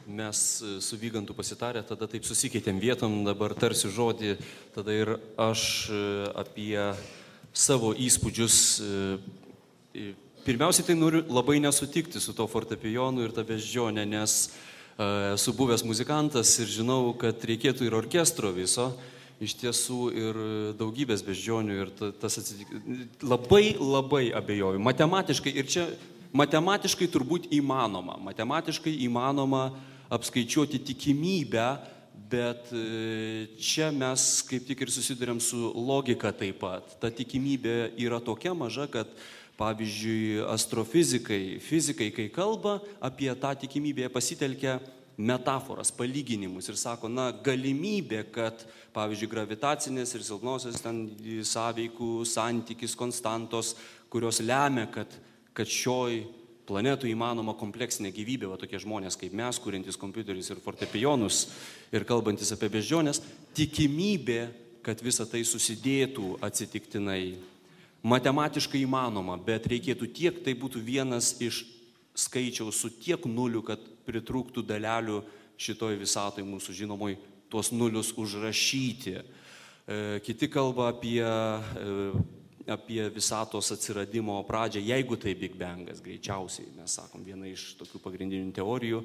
Mes su Vygantu pasitarę, tada taip susikeitėm vietom, dabar tarsiu žodį, tada ir aš apie savo įspūdžius. Pirmiausiai tai noriu labai nesutikti su to fortepijonu ir ta beždžionė, nes esu buvęs muzikantas ir žinau, kad reikėtų ir orkestro viso, iš tiesų ir daugybės beždžionių ir tas labai abejoju. Matematiškai ir čia matematiškai turbūt įmanoma. Matematiškai įmanoma apskaičiuoti tikimybę, bet čia mes kaip tik ir susiduriam su logika taip pat. Ta tikimybė yra tokia maža, kad pavyzdžiui fizikai, kai kalba apie tą tikimybę, pasitelkia metaforas, palyginimus ir sako, galimybė, kad pavyzdžiui gravitacinės ir silpnosios ten sąveikų santykis, konstantos, kurios lemia, kad šioj planetui įmanoma kompleksinė gyvybė, va tokie žmonės kaip mes, kuriantys kompiuterius ir fortepijonus ir kalbantis apie beždžionės, tikimybė, kad visa tai susidėtų atsitiktinai, matematiškai įmanoma, bet reikėtų tiek, tai būtų vienas iš skaičiaus su tiek nulių, kad pritrūktų dalelių šitoj visatoj mūsų žinomoj tuos nulius užrašyti. Kiti kalba apie visatos atsiradimo pradžią, jeigu tai Big Bangas, greičiausiai, mes sakom, viena iš tokių pagrindinių teorijų,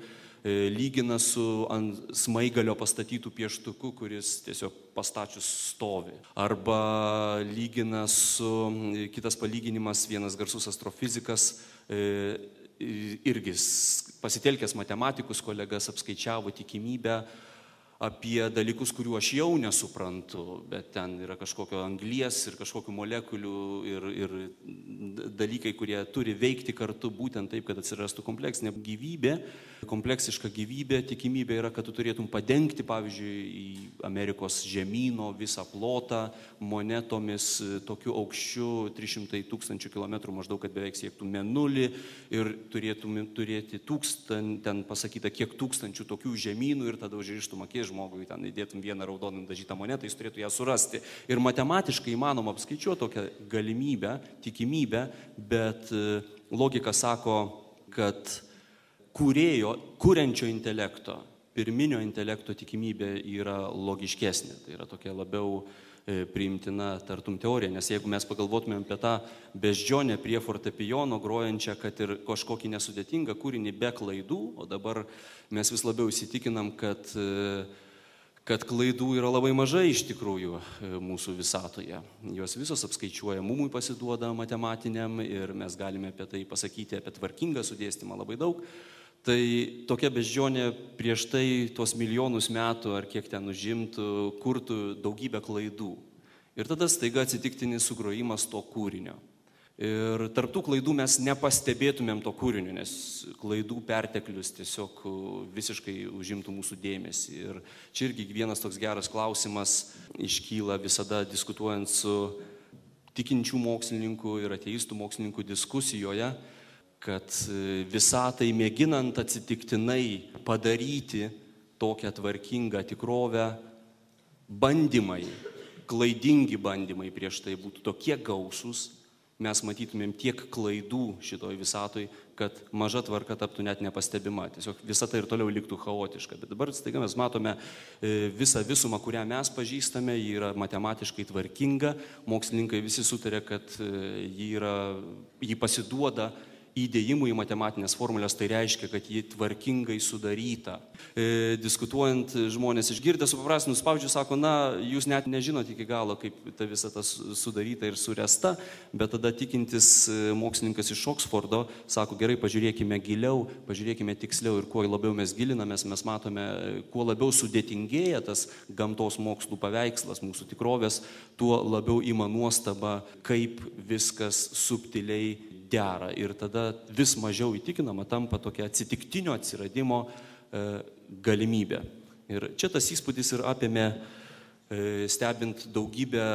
lygina su ant smaigalio pastatytų pieštuku, kuris tiesiog pastačius stovi. Arba lygina su, kitas palyginimas, vienas garsus astrofizikas, irgi pasitelkęs matematikus kolegas apskaičiavo tikimybę apie dalykus, kurių aš jau nesuprantu, bet ten yra kažkokio anglies ir kažkokių molekulių ir dalykai, kurie turi veikti kartu būtent taip, kad atsirastų kompleksinė gyvybė. Kompleksiška gyvybė, tikimybė yra, kad tu turėtum padengti, pavyzdžiui, į Amerikos žemyno visą plotą monetomis tokiu aukščiu 300 000 kilometrų maždaug, kad beveik siektų mėnulį ir turėtum turėti ten pasakyta, kiek tūkstančių tokių žemynų ir tada užrištum akis žmogui, ten įdėtum vieną raudoną dažytą monetą, jis turėtų ją surasti. Ir matematiškai įmanoma apskaičiuoti tokią galimybę, tikimybę, bet logika sako, kad kuriančio intelekto, pirminio intelekto tikimybė yra logiškesnė. Tai yra tokia labiau priimtina tartum teorija, nes jeigu mes pagalvotumėm apie tą beždžionę prie fortepijono grojančią, kad ir kažkokį nesudėtingą kūrinį be klaidų, o dabar mes vis labiau įsitikinam, kad klaidų yra labai mažai iš tikrųjų mūsų visatoje. Jos visos apskaičiuoja, mumui pasiduoda matematiniam ir mes galime apie tai pasakyti, apie tvarkingą sudėstymą labai daug. Tai tokia beždžionė prieš tai tuos milijonus metų ar kiek ten užimtų, kurtų daugybę klaidų. Ir tada staiga atsitiktinis sugrojimas to kūrinio. Ir tarptų klaidų mes nepastebėtumėm to kūrinio, nes klaidų perteklius tiesiog visiškai užimtų mūsų dėmesį. Ir čia irgi vienas toks geras klausimas iškyla visada diskutuojant su tikinčių mokslininkų ir ateistų mokslininkų diskusijoje, kad visatai mėginant atsitiktinai padaryti tokią tvarkingą tikrovę, bandymai, klaidingi bandymai prieš tai būtų tokie gausūs, mes matytumėm tiek klaidų šitoj visatoj, kad maža tvarka taptų net nepastebima. Tiesiog visata ir toliau liktų chaotiška. Bet dabar staiga mes matome visą visumą, kurią mes pažįstame, ji yra matematiškai tvarkinga, mokslininkai visi sutarė, kad ji pasiduoda įdėjimų į matematinės formulės, tai reiškia, kad ji tvarkingai sudaryta. Diskutuojant, žmonės išgirdę, supaprastinus spaudžiu, sako, jūs net nežinot iki galo, kaip ta visata sudaryta ir suresta, bet tada tikintis mokslininkas iš Oksfordo sako, gerai, pažiūrėkime giliau, pažiūrėkime tiksliau ir kuo labiau mes gilinamės, mes matome, kuo labiau sudėtingėja tas gamtos mokslų paveikslas mūsų tikrovės, tuo labiau ima nuostaba, kaip viskas subtiliai dera ir tada vis mažiau įtikinama tampa tokia atsitiktinio atsiradimo galimybė. Ir čia tas įspūdis ir apėmė stebint daugybę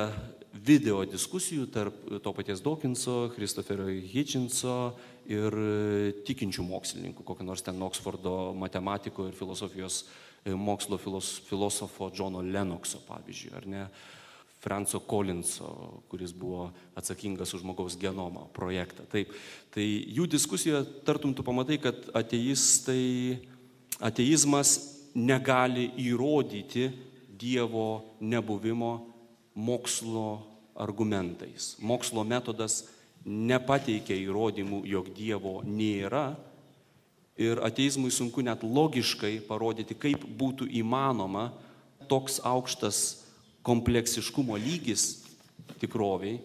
video diskusijų tarp to paties Dawkinso, Christopherio Hitchenso ir tikinčių mokslininkų, kokio nors ten Oksfordo matematiko ir filosofijos mokslo filosofo Johno Lennoxo, pavyzdžiui, ar ne? Franco Collinso, kuris buvo atsakingas už žmogaus genomo projektą. Taip, tai jų diskusijoje tartum tu pamatai, kad ateistai ateizmas negali įrodyti Dievo nebuvimo mokslo argumentais. Mokslo metodas nepateikia įrodymų, jog Dievo nėra ir ateizmui sunku net logiškai parodyti, kaip būtų įmanoma toks aukštas kompleksiškumo lygis tikroviai,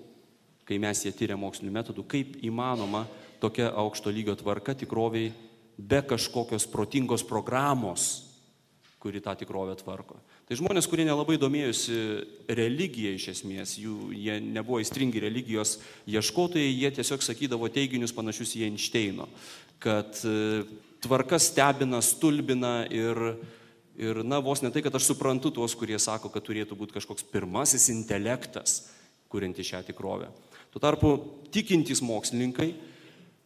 kai mes ją tyria mokslinių metodų, kaip įmanoma tokia aukšto lygio tvarka tikroviai be kažkokios protingos programos, kuri tą tikrovę tvarko. Tai žmonės, kurie nelabai domėjosi religija iš esmės, jie nebuvo įstringi religijos ieškotojai, jie tiesiog sakydavo teiginius panašius į Einšteino, kad tvarka stebina, stulbina ir vos ne tai, kad aš suprantu tuos, kurie sako, kad turėtų būti kažkoks pirmasis intelektas, kurianti šią tikrovę. Tuo tarpu tikintys mokslininkai,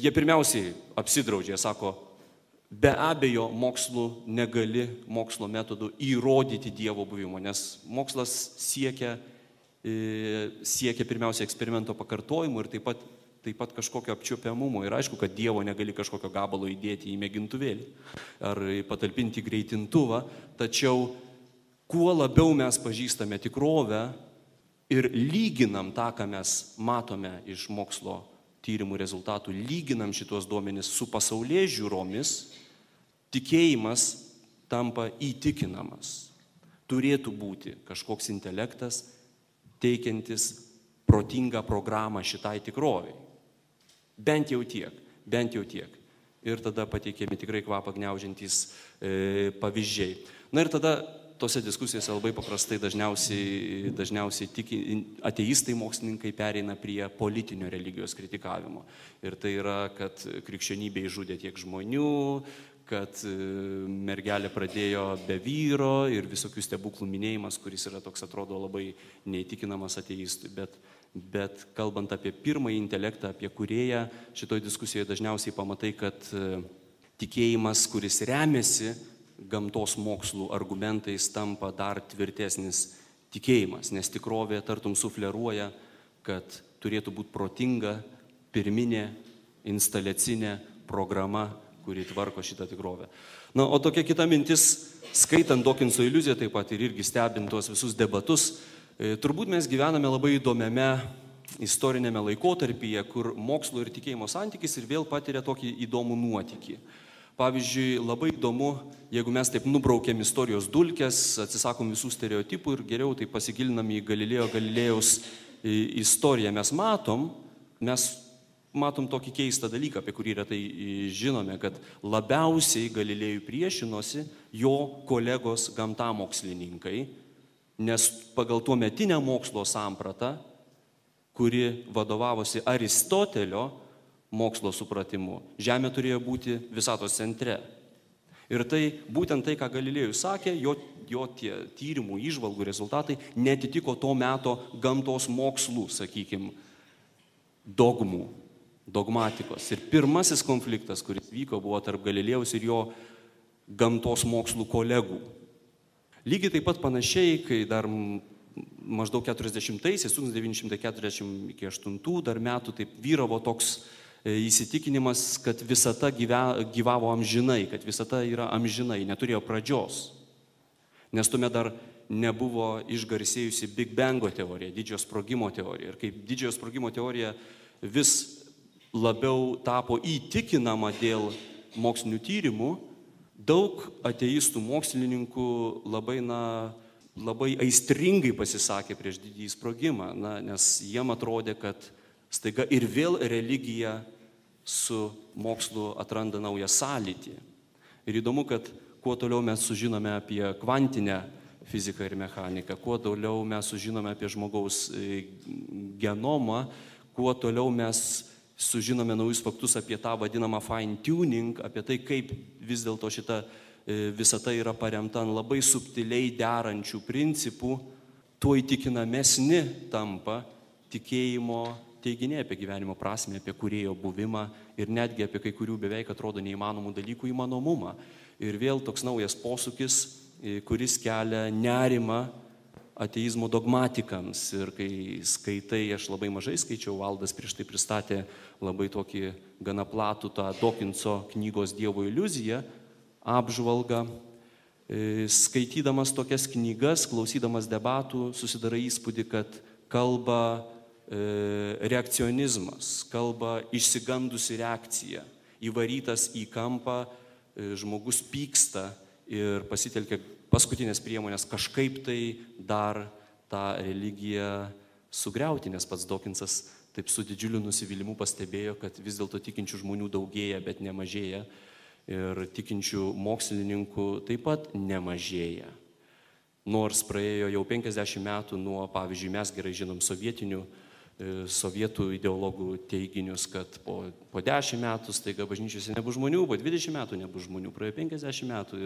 jie pirmiausiai apsidraudžia, sako, be abejo, negali mokslo metodų įrodyti Dievo buvimo, nes mokslas siekia pirmiausia eksperimento pakartojimo ir taip pat kažkokio apčiuopiamumo. Ir aišku, kad Dievo negali kažkokio gabalo įdėti į mėgintuvėlį ar patalpinti greitintuvą, tačiau kuo labiau mes pažįstame tikrovę ir lyginam tą, ką mes matome iš mokslo tyrimų rezultatų, lyginam šitos duomenis su pasaulėžiūromis, tikėjimas tampa įtikinamas. Turėtų būti kažkoks intelektas teikiantis protingą programą šitai tikroviai. Bent jau tiek. Ir tada pateikiami tikrai kvapą gniaužiantys pavyzdžiai. Na ir tada tose diskusijose labai paprastai dažniausiai ateistai mokslininkai pereina prie politinio religijos kritikavimo. Ir tai yra, kad krikščionybė išžudė tiek žmonių, kad mergelė pradėjo be vyro ir visokių stebuklų minėjimas, kuris yra toks, atrodo, labai neįtikinamas ateistui. Bet kalbant apie pirmąjį intelektą, apie kūrėją, šitoj diskusijoje dažniausiai pamatai, kad tikėjimas, kuris remiasi gamtos mokslų argumentais, tampa dar tvirtesnis tikėjimas, nes tikrovė tartum sufleruoja, kad turėtų būti protinga, pirminė, instaliacinė programa, kuri tvarko šitą tikrovę. Na, o tokia kita mintis, skaitant Dawkinso iliuziją, taip pat ir irgi stebint tuos visus debatus, turbūt mes gyvename labai įdomiame istorinėme laikotarpyje, kur mokslo ir tikėjimo santykis ir vėl patiria tokį įdomų nuotykį. Pavyzdžiui, labai įdomu, jeigu mes taip nubraukiam istorijos dulkes, atsisakom visų stereotipų ir geriau taip pasigilinam į Galilėjaus istoriją, mes matom tokį keistą dalyką, apie kurį retai žinome, kad labiausiai Galilėjui priešinosi jo kolegos gamtamokslininkai, nes pagal tuometinę mokslo sampratą, kuri vadovavosi Aristotelio mokslo supratimu, Žemė turėjo būti visatos centre. Ir tai būtent tai, ką Galilėjus sakė, jo tie tyrimų, įžvalgų rezultatai netitiko to meto gamtos mokslų, sakykime, dogmatikos. Ir pirmasis konfliktas, kuris vyko, buvo tarp Galilėjaus ir jo gamtos mokslų kolegų. Lygiai taip pat panašiai, kai dar maždaug 1940 iki 8 dar metų taip vyravo toks įsitikinimas, kad visata gyvavo amžinai, kad visata yra amžinai, neturėjo pradžios. Nes tuomet dar nebuvo išgarsėjusi Big Bango teorija, didžiojo sprogimo teorija. Ir kaip didžiojo sprogimo teorija vis labiau tapo įtikinama dėl mokslinių tyrimų, daug ateistų mokslininkų labai aistringai pasisakė prieš didįjį sprogimą, nes jiem atrodė, kad staiga ir vėl religija su mokslu atranda naują sąlytį. Ir įdomu, kad kuo toliau mes sužinome apie kvantinę fiziką ir mechaniką, kuo toliau mes sužinome apie žmogaus genomą, kuo toliau mes sužinome naujus faktus apie tą vadinamą fine tuning, apie tai, kaip vis dėlto šita visata yra paremta ant labai subtiliai derančių principų, tuo įtikinamesni tampa tikėjimo teiginiai apie gyvenimo prasmę, apie kūrėjo buvimą ir netgi apie kai kurių beveik atrodo neįmanomų dalykų įmanomumą. Ir vėl toks naujas posūkis, kuris kelia nerimą ateizmo dogmatikams. Ir kai skaitai, aš labai mažai skaičiau, Valdas prieš tai pristatė labai tokį gana platų tą Dawkinso knygos Dievo iliuziją, apžvalgą. Skaitydamas tokias knygas, klausydamas debatų, susidarai įspūdį, kad kalba reakcionizmas, kalba išsigandusi reakcija, įvarytas į kampą, žmogus pyksta ir pasitelkia paskutinės priemonės kažkaip tai dar tą religiją sugriauti, nes pats Dawkinsas taip su didžiuliu nusivylimu pastebėjo, kad vis dėlto tikinčių žmonių daugėja, bet nemažėja. Ir tikinčių mokslininkų taip pat nemažėja. Nors praėjo jau 50 metų nuo, pavyzdžiui, mes gerai žinom sovietų ideologų teiginius, kad po 10 metų staiga bažnyčiose nebus žmonių, po 20 metų nebus žmonių, praėjo 50 metų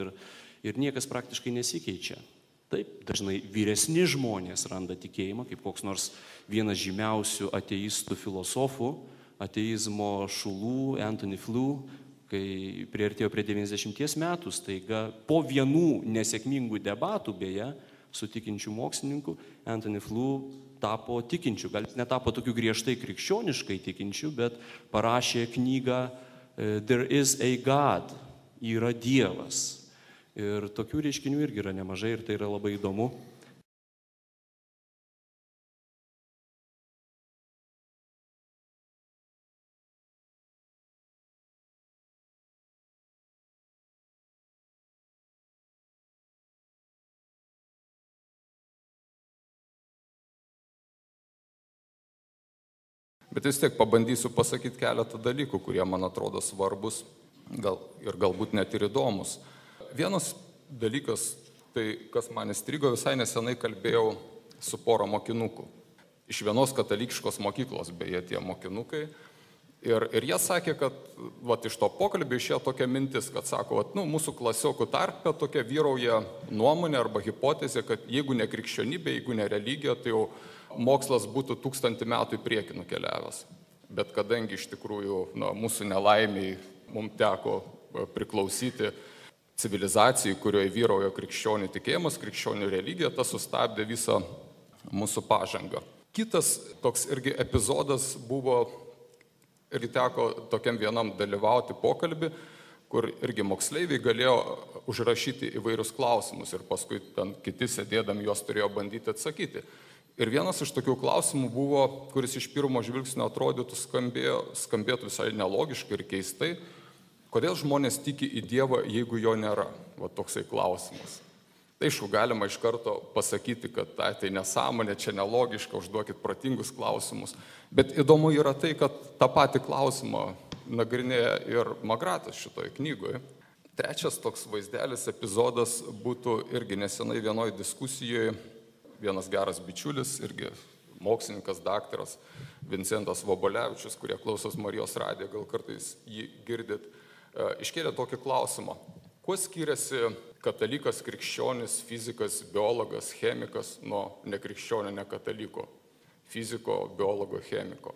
ir niekas praktiškai nesikeičia. Taip, dažnai vyresni žmonės randa tikėjimą, kaip koks nors vienas žymiausių ateistų filosofų, ateizmo šulų, Anthony Flew, kai priartėjo prie 90 metų, staiga po vienų nesėkmingų debatų, beje, su tikinčių mokslininkų, Anthony Flew tapo tikinčių, gal netapo tokių griežtai krikščioniškai tikinčių, bet parašė knygą There is a God, yra Dievas. Ir tokių reiškinių irgi yra nemažai ir tai yra labai įdomu. Bet vis tiek pabandysiu pasakyti keletą dalykų, kurie man atrodo svarbus ir galbūt net ir įdomus. Vienas dalykas, tai kas man įstrigo, visai nesenai kalbėjau su pora mokinukų. Iš vienos katalikiškos mokyklos, beje, tie mokinukai. Ir jie sakė, kad iš to pokalbio išėjo tokia mintis, kad sako, mūsų klasiokų tarpe tokia vyrauja nuomonė arba hipotezė, kad jeigu ne krikščionybė, jeigu ne religija, tai jau mokslas būtų 1000 metų į priekį nukeliavęs. Bet kadangi iš tikrųjų mūsų nelaimiai mums teko priklausyti civilizacijai, kurioje vyrauja krikščionių tikėjimas, krikščionių religija, tas sustabdė visą mūsų pažangą. Kitas toks irgi epizodas buvo, irgi teko tokiam vienam dalyvauti pokalbį, kur irgi moksleiviai galėjo užrašyti įvairius klausimus ir paskui ten kiti sėdėdami juos turėjo bandyti atsakyti. Ir vienas iš tokių klausimų buvo, kuris iš pirmo žvilgsnio atrodytų skambėtų visai nelogiškai ir keistai, kodėl žmonės tiki į Dievą, jeigu jo nėra? Va toksai klausimas. Tai aišku, galima iš karto pasakyti, kad tai nesąmonė, čia nelogiška, užduokit protingus klausimus. Bet įdomu yra tai, kad tą patį klausimą nagrinėja ir Magratas šitoje knygoje. Trečias toks vaizdelis, epizodas būtų irgi nesenai vienoje diskusijoje. Vienas geras bičiulis, irgi mokslininkas, daktaras Vincentas Vobolevičius, kurie klausos Marijos radijo, gal kartais jį girdit, iškėlė tokį klausimą. Kuo skiriasi katalikas, krikščionis, fizikas, biologas, chemikas nuo nekrikščionio, nekataliko, fiziko, biologo, chemiko?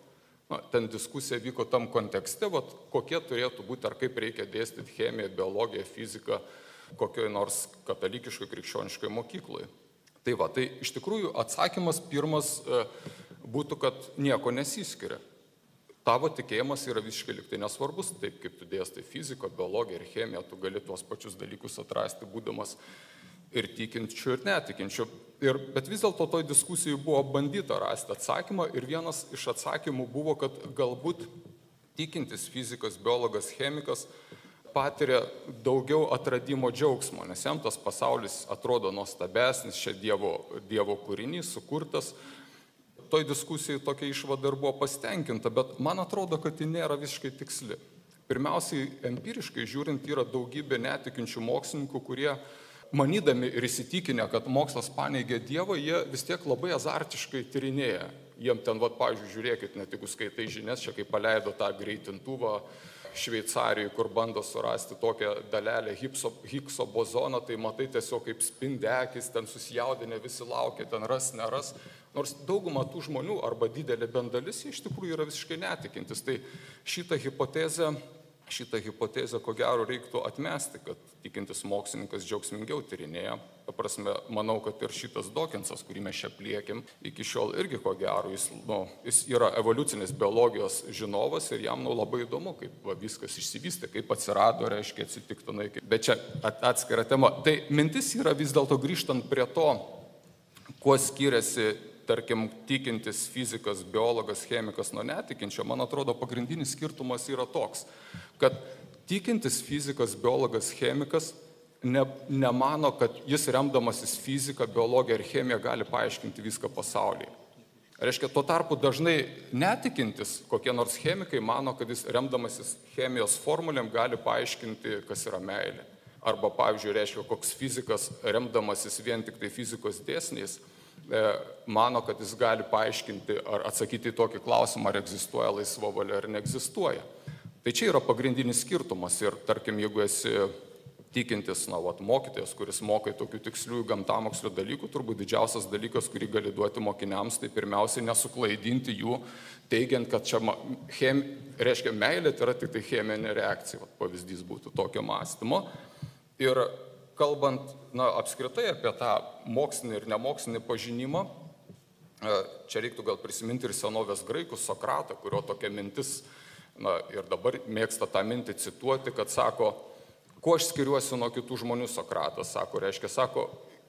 Ten diskusija vyko tam kontekste, kokie turėtų būti ar kaip reikia dėstyti chemiją, biologiją, fiziką kokioje nors katalikiškai, krikščioniškai mokykloje. Tai iš tikrųjų atsakymas pirmas būtų, kad nieko nesiskiria. Tavo tikėjimas yra visiškai liktai nesvarbus, taip kaip tu dėstai fiziką, biologiją ir chemiją, tu gali tuos pačius dalykus atrasti, būdamas ir tikinčių, ir netikinčių. Bet vis dėlto toj diskusijai buvo bandyta rasti atsakymą ir vienas iš atsakymų buvo, kad galbūt tikintis fizikas, biologas, chemikas patiria daugiau atradimo džiaugsmo, nes jam tas pasaulis atrodo nuostabesnis, čia Dievo kūrinys, sukurtas. Toj diskusijai tokia išvada ir buvo pasitenkinta, bet man atrodo, kad ji nėra visiškai tiksli. Pirmiausiai, empiriškai žiūrint, yra daugybė netikinčių mokslininkų, kurie, manydami ir įsitikinę, kad mokslas paneigia Dievą, jie vis tiek labai azartiškai tyrinėja. Jiem ten, pavyzdžiui, žiūrėkit, net jeigu skaitai žinias, čia kai paleido tą greitintuvą Šveicarijoje, kur bando surasti tokią dalelę Higgso bozoną, tai matai tiesiog kaip spindi akis, ten susijaudinę visi laukia, ten ras, neras. Nors dauguma tų žmonių arba didelė bendalis, jie iš tikrųjų yra visiškai netikintis. Tai šitą hipotezę ko gero reiktų atmesti, kad tikintis mokslininkas džiaugsmingiau tyrinėja. prasme, manau, kad ir šitas Dawkinsas, kurį mes čia pliekim, iki šiol irgi ko gero, jis yra evoliucinės biologijos žinovas ir jam labai įdomu, kaip viskas išsivystė, kaip atsirado, reiškia atsitiktinai. Bet čia atskira tema. Tai mintis yra vis dėlto grįžtant prie to, kuo skiriasi, tarkim, tikintis fizikas, biologas, chemikas nuo netikinčio. Man atrodo, pagrindinis skirtumas yra toks, kad tikintis fizikas, biologas, chemikas nemano, kad jis remdamasis fiziką, biologiją ir chemiją gali paaiškinti viską pasaulyje. Reiškia, tuo tarpu dažnai netikintis, kokie nors chemikai mano, kad jis remdamasis chemijos formulėm gali paaiškinti, kas yra meilė. Arba, pavyzdžiui, reiškia, koks fizikas remdamasis vien tik tai fizikos dėsniais mano, kad jis gali paaiškinti ar atsakyti į tokį klausimą, ar egzistuoja laisva valia ar neegzistuoja. Tai čia yra pagrindinis skirtumas ir, tarkim, jeigu esi tikintis, mokytojas, kuris mokai tokių tiksliųjų gamtamokslių dalykų, turbūt didžiausias dalykas, kurį gali duoti mokiniams, tai pirmiausiai nesuklaidinti jų, teigiant, kad čia reiškia meilė, tai yra tik tai cheminė reakcija, pavyzdys būtų tokio mąstymo. Ir kalbant apskritai apie tą mokslinį ir nemokslinį pažinimą, čia reiktų gal prisiminti ir senovės graikų Sokratą, kurio tokia mintis, ir dabar mėgsta tą mintį cituoti, kad sako, kuo aš skiriuosi nuo kitų žmonių, Sokratas sako, reiškia, sako,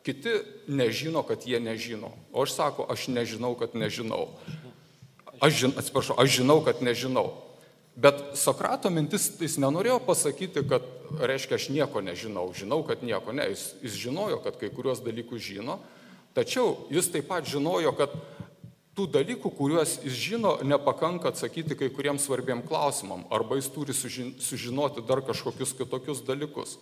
kiti nežino, kad jie nežino, o aš sako, aš nežinau, kad nežinau. Aš žinau, kad nežinau. Bet Sokrato mintis, jis nenorėjo pasakyti, kad, reiškia, aš nieko nežinau, žinau, kad nieko ne. Jis žinojo, kad kai kuriuos dalykus žino, tačiau jis taip pat žinojo, kad tų dalykų, kuriuos jis žino, nepakanka atsakyti kai kuriems svarbiem klausimam, arba jis turi sužinoti dar kažkokius kitokius dalykus.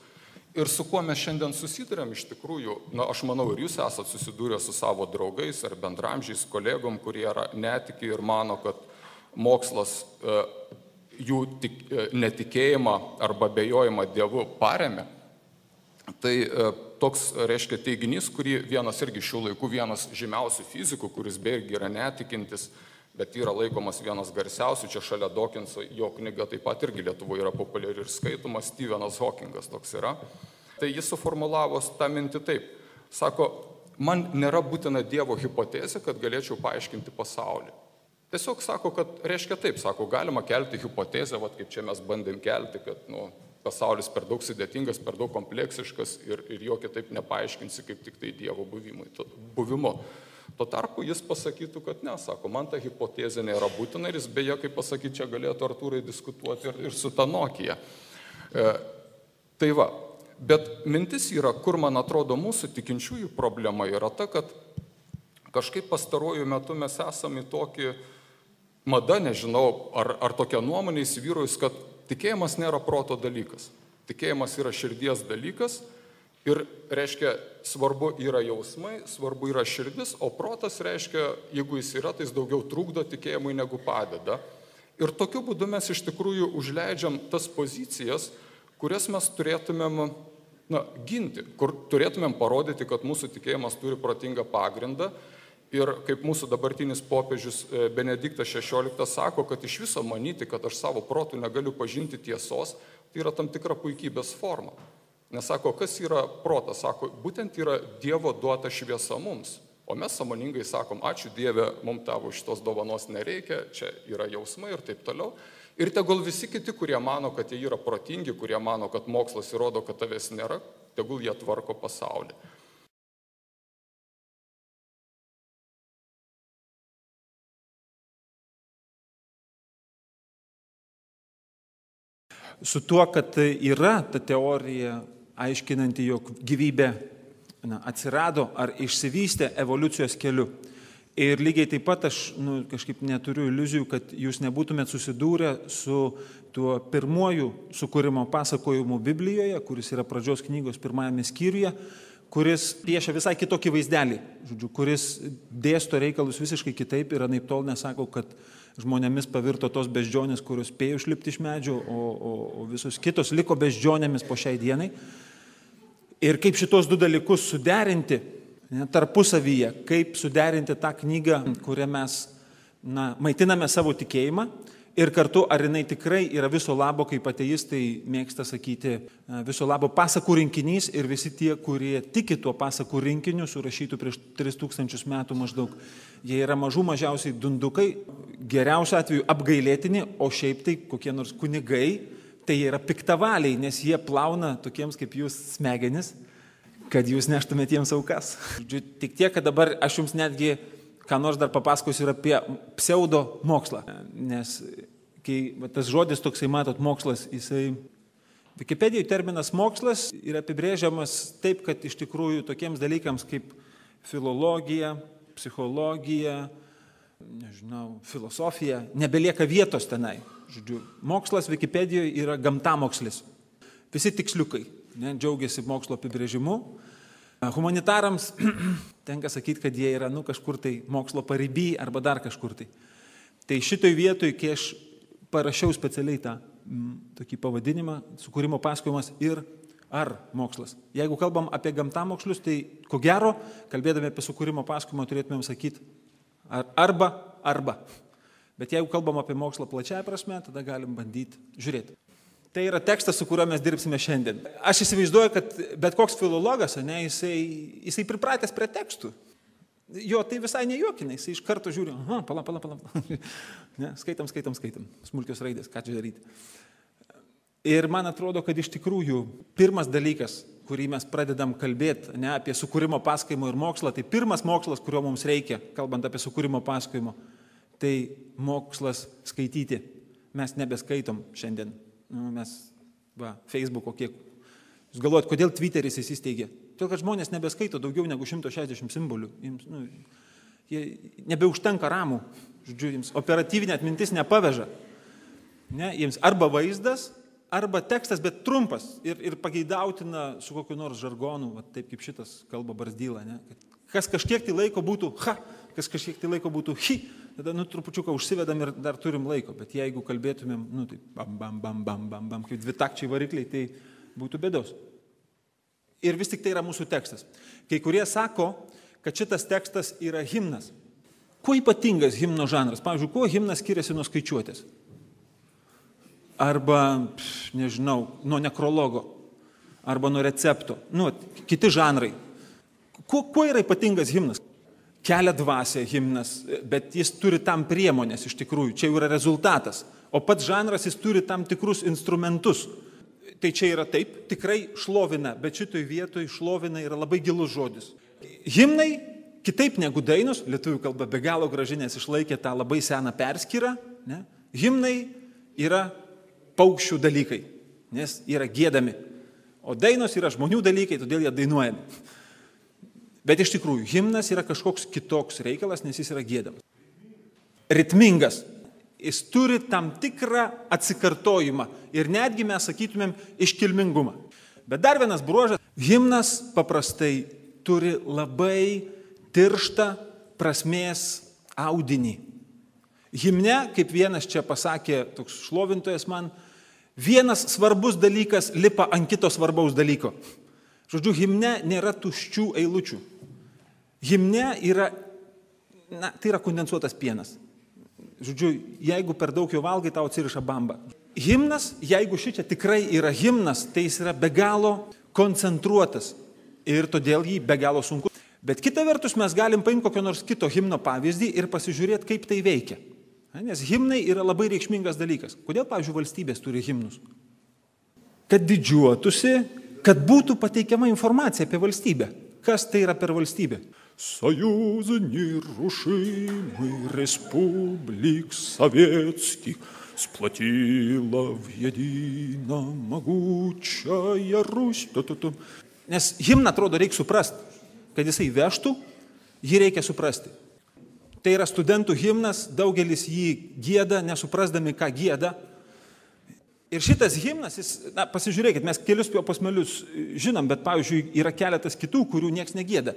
Ir su kuo mes šiandien susidurėm iš tikrųjų, aš manau, ir jūs esat susidūrę su savo draugais ar bendramžiais, kolegom, kurie yra netiki ir mano, kad mokslas jų netikėjimą arba abejojimą Dievu paremia. Tai toks, reiškia, teiginys, kurį vienas irgi šių laikų, vienas žymiausių fizikų, kuris beirgi yra netikintis, bet yra laikomas vienas garsiausių, čia šalia Dawkinso, jo knyga taip pat irgi Lietuvoje yra populiari ir skaitoma, Stephenas Hawkingas toks yra. Tai jis suformulavo tą mintį taip. Sako, man nėra būtina Dievo hipotezė, kad galėčiau paaiškinti pasaulį. Tiesiog sako, kad reiškia taip, sako, galima kelti hipotezę, kaip čia mes bandėm kelti, kad, pasaulis per daug sudėtingas, per daug kompleksiškas ir jo kitaip nepaaiškinsi, kaip tik tai Dievo buvimu. Tuo tarpu jis pasakytų, kad ne, sako, man ta hipotezė nėra būtina ir jis beje, kaip pasakyti, čia galėtų Artūrai diskutuoti ir su ta Nokia. Tai va, bet mintis yra, kur man atrodo mūsų tikinčiųjų problema yra ta, kad kažkaip pastaruoju metu mes esame į tokį mada, nežinau, ar tokia nuomonė įsivyrojus, kad tikėjimas nėra proto dalykas. Tikėjimas yra širdies dalykas ir, reiškia, svarbu yra jausmai, svarbu yra širdis, o protas, reiškia, jeigu jis yra, tai jis daugiau trukdo tikėjimui negu padeda. Ir tokiu būdu mes iš tikrųjų užleidžiam tas pozicijas, kurias mes turėtumėm ginti, kur turėtumėm parodyti, kad mūsų tikėjimas turi protingą pagrindą. Ir kaip mūsų dabartinis popiežius Benediktas XVI sako, kad iš viso manyti, kad aš savo protų negaliu pažinti tiesos, tai yra tam tikra puikybės forma. Nes sako, kas yra protas? Sako, būtent yra Dievo duota šviesa mums. O mes sąmoningai sakom, ačiū Dieve, mums tavo šitos dovanos nereikia, čia yra jausmai ir taip toliau. Ir tegul visi kiti, kurie mano, kad jie yra protingi, kurie mano, kad mokslas įrodo, kad tavęs nėra, tegul jie tvarko pasaulį. Su tuo, kad yra ta teorija aiškinanti, jog gyvybė atsirado ar išsivystė evoliucijos keliu. Ir lygiai taip pat aš kažkaip neturiu iliuzijų, kad jūs nebūtumėt susidūrę su tuo pirmuoju sukūrimo pasakojimu Biblijoje, kuris yra pradžios knygos 1 skyriuje, kuris piešia visai kitokį vaizdelį, kuris dėsto reikalus visiškai kitaip ir anaiptol nesako, kad žmonėmis pavirto tos beždžionės, kurios spėjo išlipti iš medžio, o visos kitos liko beždžionėmis po šiai dienai. Ir kaip šitos du dalykus suderinti tarpusavyje, kaip suderinti tą knygą, kurią mes maitiname savo tikėjimą, Ir kartu, ar jinai tikrai yra viso labo, kaip ateistai mėgsta sakyti, viso labo pasakų rinkinys ir visi tie, kurie tiki tuo pasakų rinkiniu, surašytų prieš 3000 metų maždaug, jie yra mažiausiai dundukai, geriausiu atveju apgailėtini, o šiaip tai kokie nors kunigai, tai jie yra piktavaliai, nes jie plauna tokiems kaip jūs smegenis, kad jūs neštumėte jiems aukas. Tik tiek, kad dabar aš jums netgi ką nors dar papasakosiu ir apie pseudo mokslą, nes kai tas žodis toksai, matot, mokslas, jisai, Wikipedijoje terminas mokslas yra apibrėžiamas taip, kad iš tikrųjų tokiems dalykams kaip filologija, psichologija, nežinau, filosofija, nebelieka vietos tenai. Žodžiu, mokslas Wikipedijoje yra gamtamokslis. Visi tiksliukai, džiaugiasi mokslo apibrėžimu. Humanitarams tenka sakyti, kad jie yra kažkur tai mokslo pariby arba dar kažkur tai. Tai šitoj vietoj, kai aš parašiau specialiai tą tokį pavadinimą, sukūrimo pasakojimas ir ar mokslas. Jeigu kalbam apie gamtamokslius, tai ko gero, kalbėdami apie sukūrimo pasakojimą, turėtumėm sakyti arba. Bet jeigu kalbam apie mokslą plačiaja prasme, tada galim bandyti žiūrėti. Tai yra tekstas, su kuriuo mes dirbsime šiandien. Aš įsivaizduoju, kad bet koks filologas, jisai pripratęs prie tekstų. Jo, tai visai nejuokina, jisai iš karto žiūri, pala. Ne, skaitam. Smulkios raidės, ką čia daryti. Ir man atrodo, kad iš tikrųjų pirmas dalykas, kurį mes pradedam kalbėti apie sukūrimo pasakojimo ir mokslą, tai pirmas mokslas, kurio mums reikia, kalbant apie sukūrimo pasakojimo, tai mokslas skaityti. Mes nebeskaitom šiandien. Mes, Facebooko kiek. Jūs galvojat, kodėl Twitteris įsisteigė? Todėl, kad žmonės nebeskaito daugiau negu 160 simbolių. Jie nebeužtenka ramų. Žodžiu, jiems operatyvinė atmintis nepaveža. Ne, jiems arba vaizdas, arba tekstas, bet trumpas ir pageidautina su kokiu nors žargonu, taip kaip šitas kalba Barzdyla. Ne? Kas kažkiek tai laiko būtų kas kažkiek tai laiko būtų tada trupučiuką užsivedam ir dar turim laiko, bet jeigu kalbėtumėm, tai bam, kaip dvitakčiai varikliai, tai būtų bėdos. Ir vis tik tai yra mūsų tekstas. Kai kurie sako, kad šitas tekstas yra himnas. Kuo ypatingas himno žanras? Pavyzdžiui, kuo himnas skiriasi nuo skaičiuotės? Arba, nežinau, nuo nekrologo, arba nuo recepto. Kiti žanrai. Kuo yra ypatingas himnas? Kelia dvasia himnas, bet jis turi tam priemonės iš tikrųjų, čia jau yra rezultatas. O pats žanras jis turi tam tikrus instrumentus. Tai čia yra taip, tikrai šlovina, bet šitoj vietoj šlovina yra labai gilus žodis. Himnai, kitaip negu dainos, lietuvių kalba be galo graži, nes išlaikė tą labai seną perskyrą, ne? Himnai yra paukščių dalykai, nes yra giedami. O dainos yra žmonių dalykai, todėl jie dainuojami. Bet iš tikrųjų, himnas yra kažkoks kitoks reikalas, nes jis yra giedamas. Ritmingas. Jis turi tam tikrą atsikartojimą ir netgi mes sakytumėm iškilmingumą. Bet dar vienas bruožas, himnas paprastai turi labai tirštą prasmės audinį. Himne, kaip vienas čia pasakė, toks šlovintojas man, vienas svarbus dalykas lipa ant kito svarbaus dalyko. Žodžiu, himne nėra tuščių eilučių. Himne yra, tai yra kondensuotas pienas. Žodžiu, jeigu per daug jo valgai, tau atsiriša bamba. Himnas, jeigu šičia tikrai yra himnas, tai jis yra be galo koncentruotas ir todėl jį be galo sunku. Bet kita vertus mes galim paimti kokio nors kito himno pavyzdį ir pasižiūrėti, kaip tai veikia. Nes himnai yra labai reikšmingas dalykas. Kodėl, pavyzdžiui, valstybės turi himnus? Kad didžiuotųsi, kad būtų pateikiama informacija apie valstybę. Kas tai yra per valstybę? Союзные рушимый республик советских сплотила в едино могучая Русь. Nes himną atrodo reikia suprasti, kad jisai vežtų, jį reikia suprasti. Tai yra studentų himnas, daugelis jį gieda, nesuprasdami, ką gieda. Ir šitas himnas, pasižiūrėkit, mes kelius jo posmelius žinom, bet, pavyzdžiui, yra keletas kitų, kurių nieks negieda.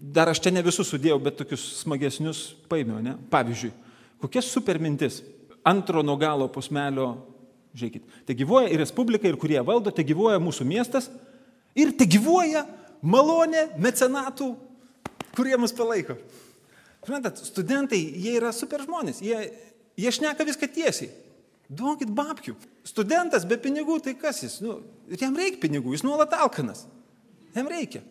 Dar aš čia ne visus sudėjau, bet tokius smagesnius paėmiau, ne? Pavyzdžiui, kokia super mintis. Antro nuo galo posmelio, žiūrėkit, te gyvuoja ir respublika, ir kurie valdo, te gyvuoja mūsų miestas, ir te gyvuoja malonė mecenatų, kurie mus palaiko. Suprantat, studentai, jie yra super žmonės, Jie šneka viską tiesiai. Duokit babkių. Studentas be pinigų, tai kas jis? Jam reikia pinigų, jis nuolat alkanas. Jam reikia.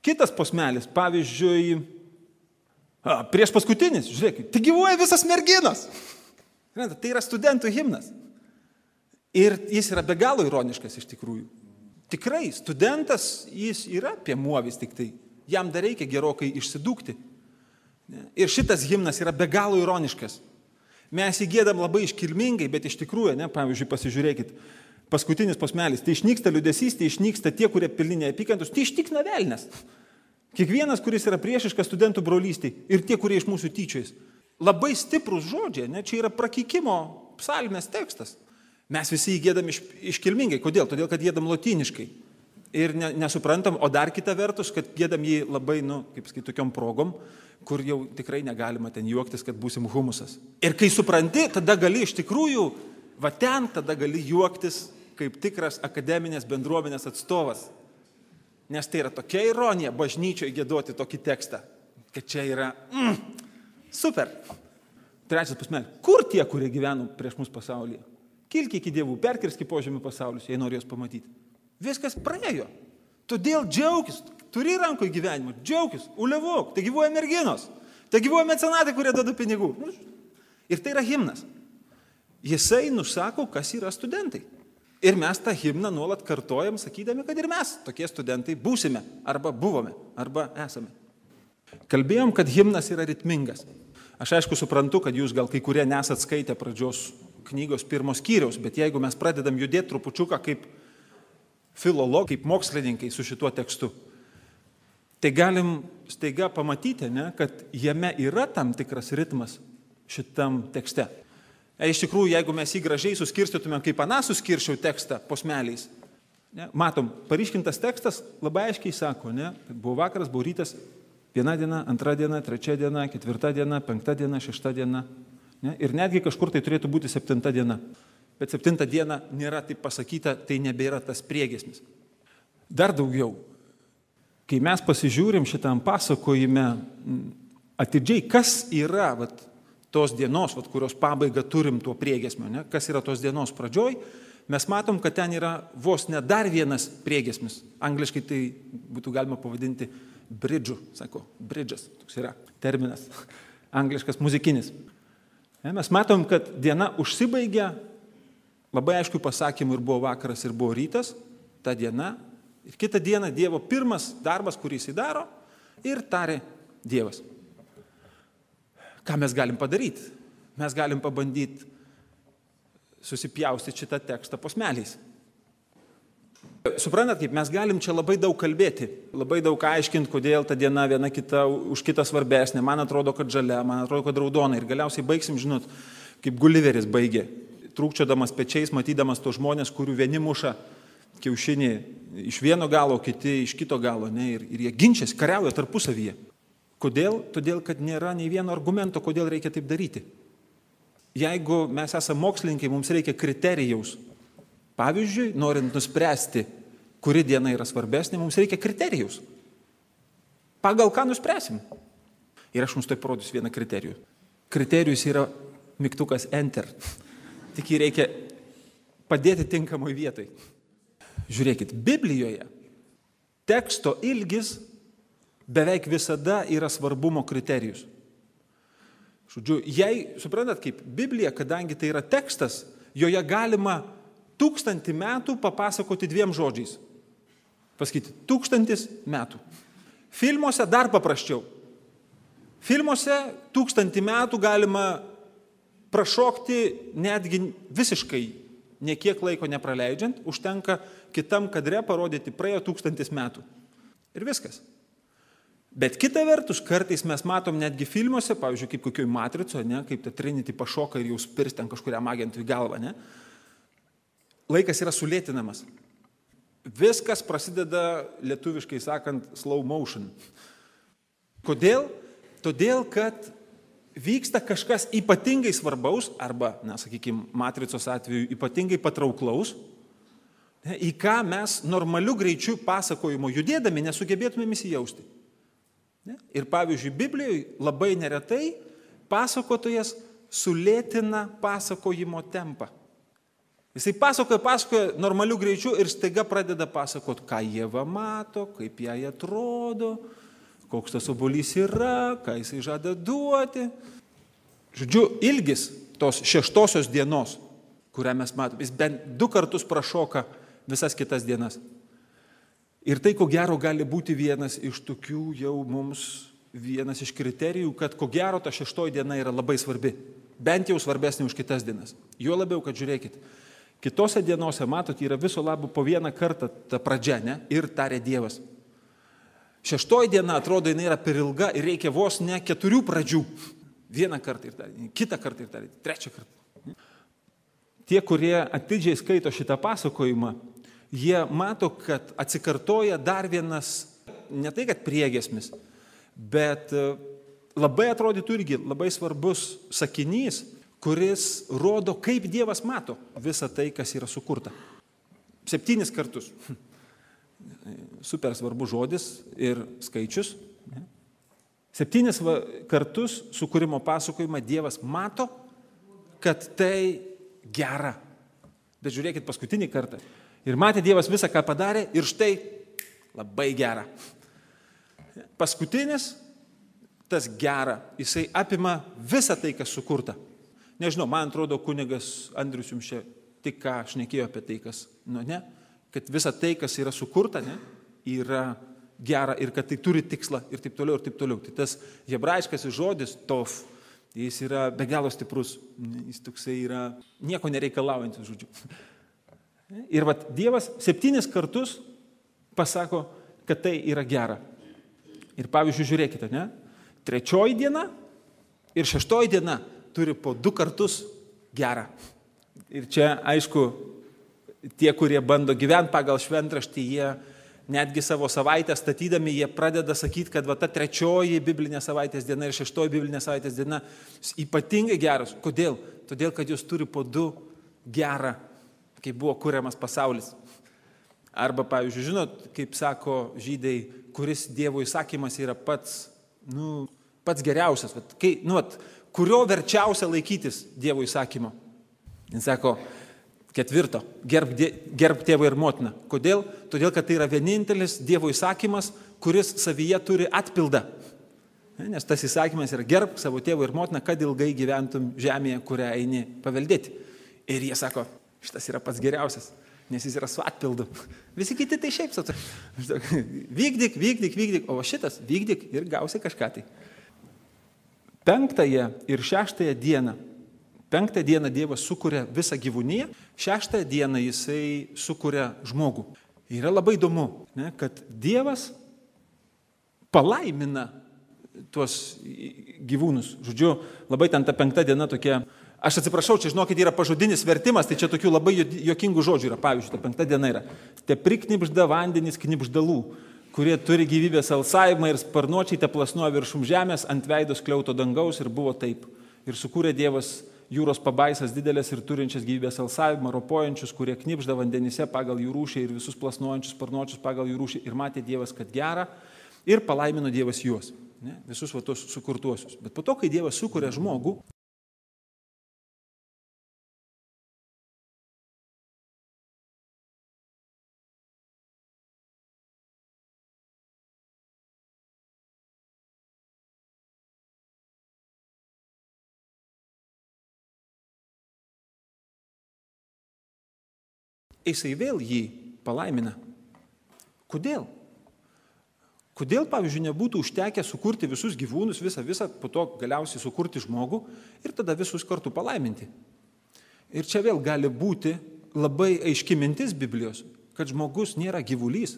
Kitas posmelis, pavyzdžiui, prieš paskutinis, žiūrėkit, tai gyvuoja visas merginos. Tai yra studentų himnas. Ir jis yra be galo ironiškas iš tikrųjų. Tikrai, studentas jis yra piemuovis tik tai. Jam dar reikia gerokai išsidūkti. Ir šitas himnas yra be galo ironiškas. Mes jį giedam labai iškilmingai, bet iš tikrųjų, pavyzdžiui, pasižiūrėkit, paskutinis posmelis, tai išnyksta liūdesys, tai išnyksta tie, kurie pilni neapykantos, tai ištikna velnias. Kiekvienas, kuris yra priešiškas studentų brolystiai ir tie, kurie iš mūsų tyčiais. Labai stiprus žodžiai, čia yra prakeikimo psalmės tekstas. Mes visi jį giedam iškilmingai. Kodėl? Todėl, kad giedam lotyniškai. Ir nesuprantam, o dar kita vertus, kad giedam jį labai, tokiom progom, kur jau tikrai negalima ten juoktis, kad būsim humusas. Ir kai supranti, tada gali iš tikrųjų, tada gali juoktis kaip tikras akademinės bendruomenės atstovas. Nes tai yra tokia ironija bažnyčioje giedoti tokį tekstą, kad čia yra super. Trečias posmelis. Kur tie, kurie gyveno prieš mus pasaulyje? Kilki iki dievų, perkirski požemių pasaulius, jei nori jos pamatyti. Viskas praėjo. Todėl džiaukis, turi rankoje gyvenimą, džiaukis, ulevok, tai gyvuoja merginos, tai gyvuoja mecenatai, kurie duoda pinigų. Ir tai yra himnas. Jisai nusako, kas yra studentai. Ir mes tą himną nuolat kartojam, sakydami, kad ir mes tokie studentai būsime, arba buvome, arba esame. Kalbėjom, kad himnas yra ritmingas. Aš aišku suprantu, kad jūs gal kai kurie nesat skaitę pradžios knygos 1 skyriaus, bet jeigu mes pradedam judėti trupučiuką kaip filologai, kaip mokslininkai su šituo tekstu, tai galim staiga pamatyti, kad jame yra tam tikras ritmas šitam tekste. Iš tikrųjų, jeigu mes jį gražiai suskirstytumėm, kaip Ana suskirščiau tekstą posmeliais, matom, paryškintas tekstas labai aiškiai sako, kad buvo vakaras, buvo rytas, 1 diena, 2 diena, 3 diena, 4 diena, 5 diena, 6 diena. Ir netgi kažkur tai turėtų būti 7 diena. Bet 7 diena nėra taip pasakyta, tai nebėra tas priegiesmis. Dar daugiau, kai mes pasižiūrim šitam pasakojime atidžiai, kas yra tos dienos, kurios pabaigą turim tuo priegiesmiu, kas yra tos dienos pradžioj, mes matom, kad ten yra vos ne dar vienas priegiesmis. Angliškai tai būtų galima pavadinti bridžu, sako, bridžas, toks yra terminas, angliškas muzikinis. Mes matom, kad diena užsibaigia, labai aiškių pasakymų ir buvo vakaras, ir buvo rytas, ta diena, ir kitą dieną Dievo pirmas darbas, kurį jis daro, ir tarė Dievas. Ką mes galim padaryti? Mes galim pabandyti susipjaustyti šitą tekstą posmeliais. Suprantat, kaip mes galim čia labai daug kalbėti, labai daug aiškinti, kodėl ta diena viena kita už kitą svarbesnė. Man atrodo, kad žalia, man atrodo, kad raudona. Ir galiausiai baigsim, žinot, kaip Guliveris baigė, trūkčiodamas pečiais, matydamas tos žmonės, kurių vieni muša kiaušinį iš vieno galo, kiti iš kito galo, ir jie ginčiasi, kariauja tarpusavyje. Kodėl? Todėl, kad nėra nei vieno argumento, kodėl reikia taip daryti. Jeigu mes esame mokslininkai, mums reikia kriterijaus. Pavyzdžiui, norint nuspręsti, kuri diena yra svarbesnė, mums reikia kriterijaus. Pagal ką nuspręsim? Ir aš jums tai parodysiu vieną kriterijų. Kriterijus yra mygtukas Enter. Tik jį reikia padėti tinkamoj vietai. Žiūrėkit, Biblijoje teksto ilgis beveik visada yra svarbumo kriterijus. Žodžiu, suprantat, kaip Biblija, kadangi tai yra tekstas, joje galima 1000 metų papasakoti 2 žodžiais. Pasakyti, 1000 metų. Filmuose dar paprasčiau. Filmuose 1000 metų galima prašokti netgi visiškai, niekiek laiko nepraleidžiant, užtenka kitam kadre parodyti praėjo 1000 metų. Ir viskas. Bet kita vertus, kartais mes matom netgi filmuose, pavyzdžiui, kaip kokioj Matrico, kaip ta Trinity pašoka ir jau spirs ten kažkuriam agentui galvą, Laikas yra sulėtinamas. Viskas prasideda, lietuviškai sakant, slow motion. Kodėl? Todėl, kad vyksta kažkas ypatingai svarbaus, arba, sakykime, Matricos atveju ypatingai patrauklaus, į ką mes normaliu greičiu pasakojimo judėdami nesugebėtumėm įsijausti. Ir pavyzdžiui, Biblijoje labai neretai pasakotojas sulėtina pasakojimo tempą. Jisai pasakoja normaliu greičiu ir staiga pradeda pasakoti, ką Ieva mato, kaip jai atrodo, koks tas obuolys yra, ką jisai žada duoti. Žodžiu, ilgis tos 6 dienos, kurią mes matome, jis bent 2 kartus prašoka visas kitas dienas. Ir tai, ko gero, gali būti vienas iš tokių jau mums, vienas iš kriterijų, kad ko gero ta 6 diena yra labai svarbi. Bent jau svarbesnė už kitas dienas. Jo labiau, kad žiūrėkit, kitose dienose, matot, yra viso labo po vieną kartą ta pradžia, ne? Ir tarė Dievas. 6 diena, atrodo, jinai yra per ilga ir reikia vos ne 4 pradžių. Vieną kartą ir tarė, kitą kartą ir tarė, 3 kartą. Tie, kurie atidžiai skaito šitą pasakojimą, jie mato, kad atsikartoja dar vienas, ne tai, kad priegiesmis, bet labai atrodytų irgi labai svarbus sakinys, kuris rodo, kaip Dievas mato visą tai, kas yra sukurta. 7 kartus. Super svarbus žodis ir skaičius. 7 kartus sukūrimo pasakojimą Dievas mato, kad tai gera. Bet žiūrėkit paskutinį kartą. Ir matė Dievas visą, ką padarė ir štai labai gera. Paskutinis, tas gera, jisai apima visą tai, kas sukurta. Nežinau, man atrodo, kunigas Andrius jums čia tik ką šnekėjo apie tai, kas, ne, kad visa tai, kas yra sukurta, ne, yra gera ir kad tai turi tikslą ir taip toliau, ir taip toliau. Tai tas hebrajiškasis žodis tov, jis yra be galo stiprus, jis toksai yra nieko nereikalaujantis, žodžiu. Ir vat Dievas 7 kartus pasako, kad tai yra gera. Ir pavyzdžiui, žiūrėkite, ne, 3 diena ir 6 diena turi po 2 kartus gerą. Ir čia, aišku, tie, kurie bando gyventi pagal šventraštį, jie netgi savo savaitę statydami, jie pradeda sakyti, kad va ta 3 biblinė savaitės diena ir 6 biblinė savaitės diena ypatingai geros. Kodėl? Todėl, kad jūs turi po 2 gerą, kai buvo kuriamas pasaulis. Arba, pavyzdžiui, žinot, kaip sako žydai, kuris Dievo įsakymas yra pats geriausias. Kurio verčiausia laikytis Dievo įsakymo. Jis sako, 4, gerb tėvą ir motiną. Kodėl? Todėl, kad tai yra vienintelis Dievo įsakymas, kuris savyje turi atpildą. Nes tas įsakymas yra gerb savo tėvą ir motiną, kad ilgai gyventum žemėje, kurią eini paveldėti. Ir jie sako, šitas yra pats geriausias, nes jis yra su atpildu. Visi kiti tai šiaip sato. Vykdyk, o šitas vykdyk ir gausi kažką tai. 5 ir 6 dieną. 5 dieną Dievas sukuria visą gyvūniją, 6 dieną jisai sukuria žmogų. Yra labai įdomu, ne, kad Dievas palaimina tuos gyvūnus. Žodžiu, labai ten ta 5 diena tokia, aš atsiprašau, čia žinokit, yra pažodinis vertimas, tai čia tokių labai juokingų žodžių yra. Pavyzdžiui, ta 5 diena yra, te priknipžda vandenys knipždalų, kurie turi gyvybės alsavimą ir sparnuočiai te plasnuoja viršum žemės ant veido skliauto dangaus ir buvo taip. Ir sukūrė Dievas jūros pabaisas didelės ir turinčias gyvybės alsavimą, ropojančius, kurie knipžda vandenyse pagal jų rūšį ir visus plasnuojančius sparnuočius pagal jų rūšį. Ir matė Dievas, kad gera, ir palaimino Dievas juos, ne, visus va tos sukurtuosius. Bet po to, kai Dievas sukuria žmogų, jisai vėl jį palaimina. Kodėl? Kodėl, pavyzdžiui, nebūtų užtekę sukurti visus gyvūnus, visą, po to galiausiai sukurti žmogų ir tada visus kartu palaiminti? Ir čia vėl gali būti labai aiški mintis Biblijos, kad žmogus nėra gyvulys.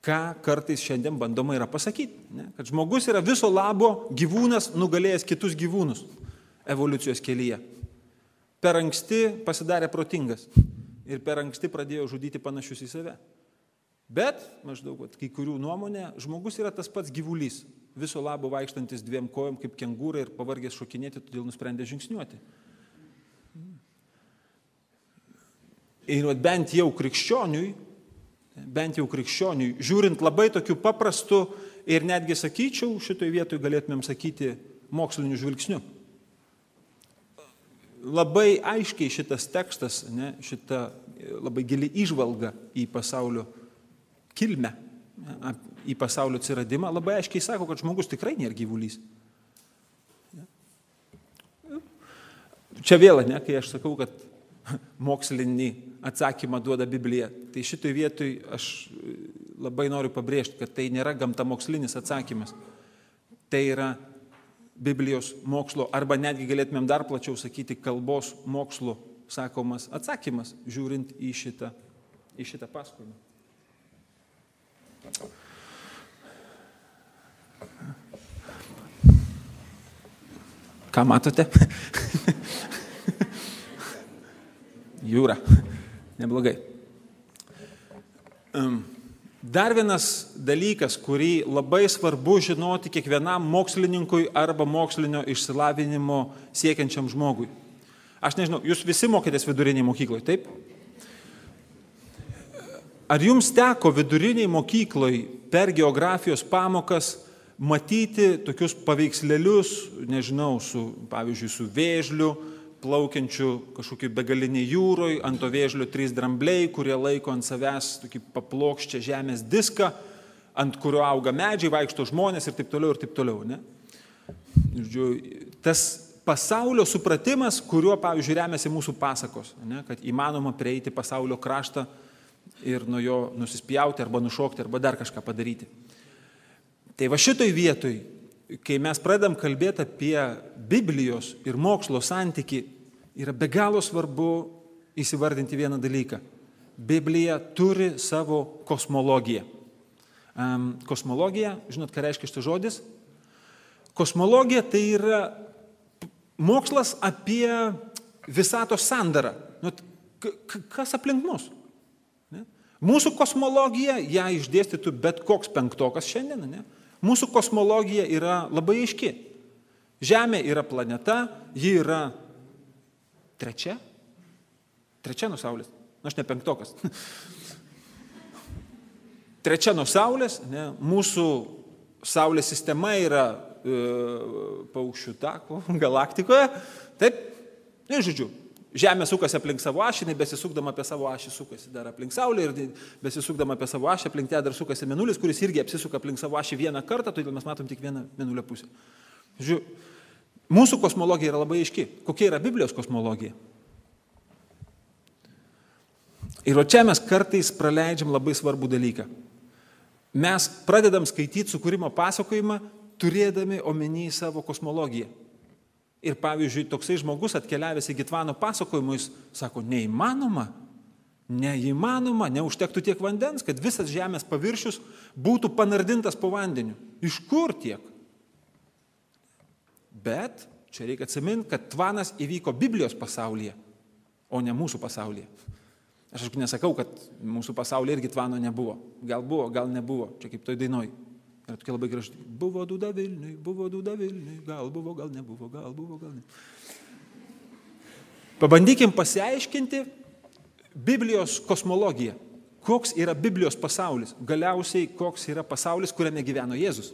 Ką kartais šiandien bandoma yra pasakyti, ne? Kad žmogus yra viso labo gyvūnas nugalėjęs kitus gyvūnus evoliucijos kelyje. Per anksti pasidarė protingas ir per anksti pradėjo žudyti panašius į save. Bet, maždaug, kai kurių nuomonė, žmogus yra tas pats gyvulys, viso labo vaikštantis 2 kojom kaip kengūra ir pavargęs šokinėti, todėl nusprendė žingsniuoti. Ir bent jau krikščioniui, žiūrint labai tokiu paprastu ir netgi sakyčiau, šitoj vietoj galėtumėm sakyti moksliniu žvilgsniu. labai aiškiai šitas tekstas, ne, šita labai gili įžvalga į pasaulio kilmę, ne, į pasaulio atsiradimą, labai aiškiai sako, kad žmogus tikrai nėra gyvulys. Čia vėl, ne, kai aš sakau, kad mokslinį atsakymą duoda Biblija, tai šitoj vietoj aš labai noriu pabrėžti, kad tai nėra gamtamokslinis atsakymas. Tai yra Biblijos mokslo, arba netgi galėtumėm dar plačiau sakyti, kalbos mokslo sakomas atsakymas, žiūrint į šitą pasakojimą. Ką matote? Jūra. Neblogai. Dar vienas dalykas, kurį labai svarbu žinoti kiekvienam mokslininkui arba mokslinio išsilavinimo siekiančiam žmogui. Aš nežinau, jūs visi mokėtės viduriniai mokykloje, taip? Ar jums teko viduriniai mokykloje per geografijos pamokas matyti tokius paveikslėlius, nežinau, pavyzdžiui, su vėžliu, plaukiančių kažkokiu begalinį jūroj, ant to vėžlio 3 drambliai, kurie laiko ant savęs tokį paplokščią žemės diską, ant kurio auga medžiai, vaikšto žmonės ir taip toliau, ne? Tas pasaulio supratimas, kuriuo, pavyzdžiui, remiasi mūsų pasakos, ne? Kad įmanoma prieiti pasaulio kraštą ir nuo jo nusispjauti arba nušokti arba dar kažką padaryti. Tai va šitoj vietoj, kai mes pradedam kalbėti apie Biblijos ir mokslo santykį, yra be galo svarbu įsivardinti vieną dalyką. Biblija turi savo kosmologiją. Kosmologija, žinot, ką reiškia šitas žodis? Kosmologija tai yra mokslas apie visatos sandarą. Kas aplink mus? Mūsų kosmologija, ją išdėstytų bet koks penktokas šiandien, ne? Mūsų kosmologija yra labai aiški. Žemė yra planeta, ji yra trečia nuo Saulės. Aš ne penktokas. Trečia nuo Saulės, ne? Mūsų Saulės sistema yra paukščių tako galaktikoje. Taip, žodžiu. Žemė sukasi aplink savo ašį, besisukdama apie savo ašį sukasi dar aplink Saulę ir besisukdama apie savo ašį aplink ją dar sukasi Mėnulis, kuris irgi apsisuka aplink savo ašį vieną kartą, todėl mes matom tik vieną Mėnulio pusę. Žiūrėjau, mūsų kosmologija yra labai aiški. Kokia yra Biblijos kosmologija? Ir čia mes kartais praleidžiam labai svarbų dalyką. Mes pradedam skaityti sukūrimo pasakojimą, turėdami omeny savo kosmologiją. Ir pavyzdžiui, toksai žmogus atkeliavęs į Gitvano pasakojimą, jis sako, neįmanoma, neužtektų tiek vandens, kad visas žemės paviršius būtų panardintas po vandeniu. Iš kur tiek? Bet čia reikia atsiminti, kad tvanas įvyko Biblijos pasaulyje, o ne mūsų pasaulyje. Aš nesakau, kad mūsų pasaulyje irgi tvano nebuvo. Gal buvo, gal nebuvo. Čia kaip toj dainoj. Ir tokia labai graži. Buvo dūda Vilniui, gal buvo, gal nebuvo, gal buvo, gal ne. Pabandykim pasiaiškinti Biblijos kosmologiją. Koks yra Biblijos pasaulis? Galiausiai, koks yra pasaulis, kuriame gyveno Jėzus?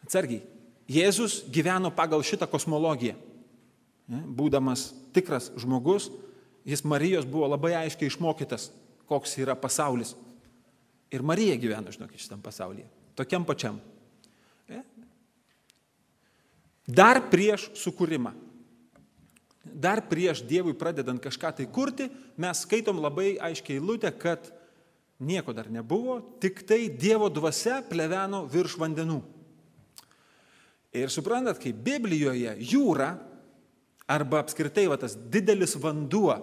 Atsargiai. Jėzus gyveno pagal šitą kosmologiją. Būdamas tikras žmogus, jis Marijos buvo labai aiškiai išmokytas, koks yra pasaulis. Ir Marija gyveno, žinokit, šitam pasaulyje. Tokiam pačiam. Dar prieš sukūrimą. Dar prieš Dievui pradedant kažką tai kurti, mes skaitom labai aiškiai eilutę, kad nieko dar nebuvo, tik tai Dievo dvasia pleveno virš vandenų. Ir suprantat, kai Biblijoje jūra, arba apskritai tas didelis vanduo,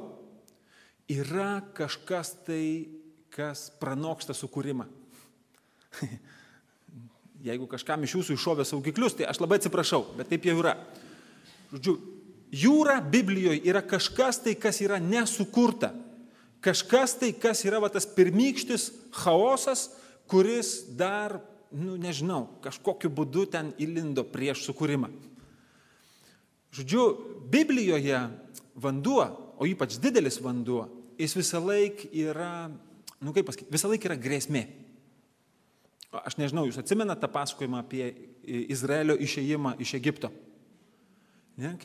yra kažkas tai, kas pranoksta sukūrimą. Jeigu kažkam iš jūsų iššovė saugiklius, tai aš labai atsiprašau, bet taip jau yra. Žodžiu, jūra Biblijoje yra kažkas tai, kas yra nesukurta. Kažkas tai, kas yra tas pirmykštis chaosas, kuris dar, nežinau, kažkokiu būdu ten įlindo prieš sukūrimą. Žodžiu, Biblijoje vanduo, o ypač didelis vanduo, jis visą laiką yra, visą laiką yra grėsmė. Aš nežinau, jūs atsimenate tą pasakojimą apie Izraelio išėjimą iš Egipto. Ne?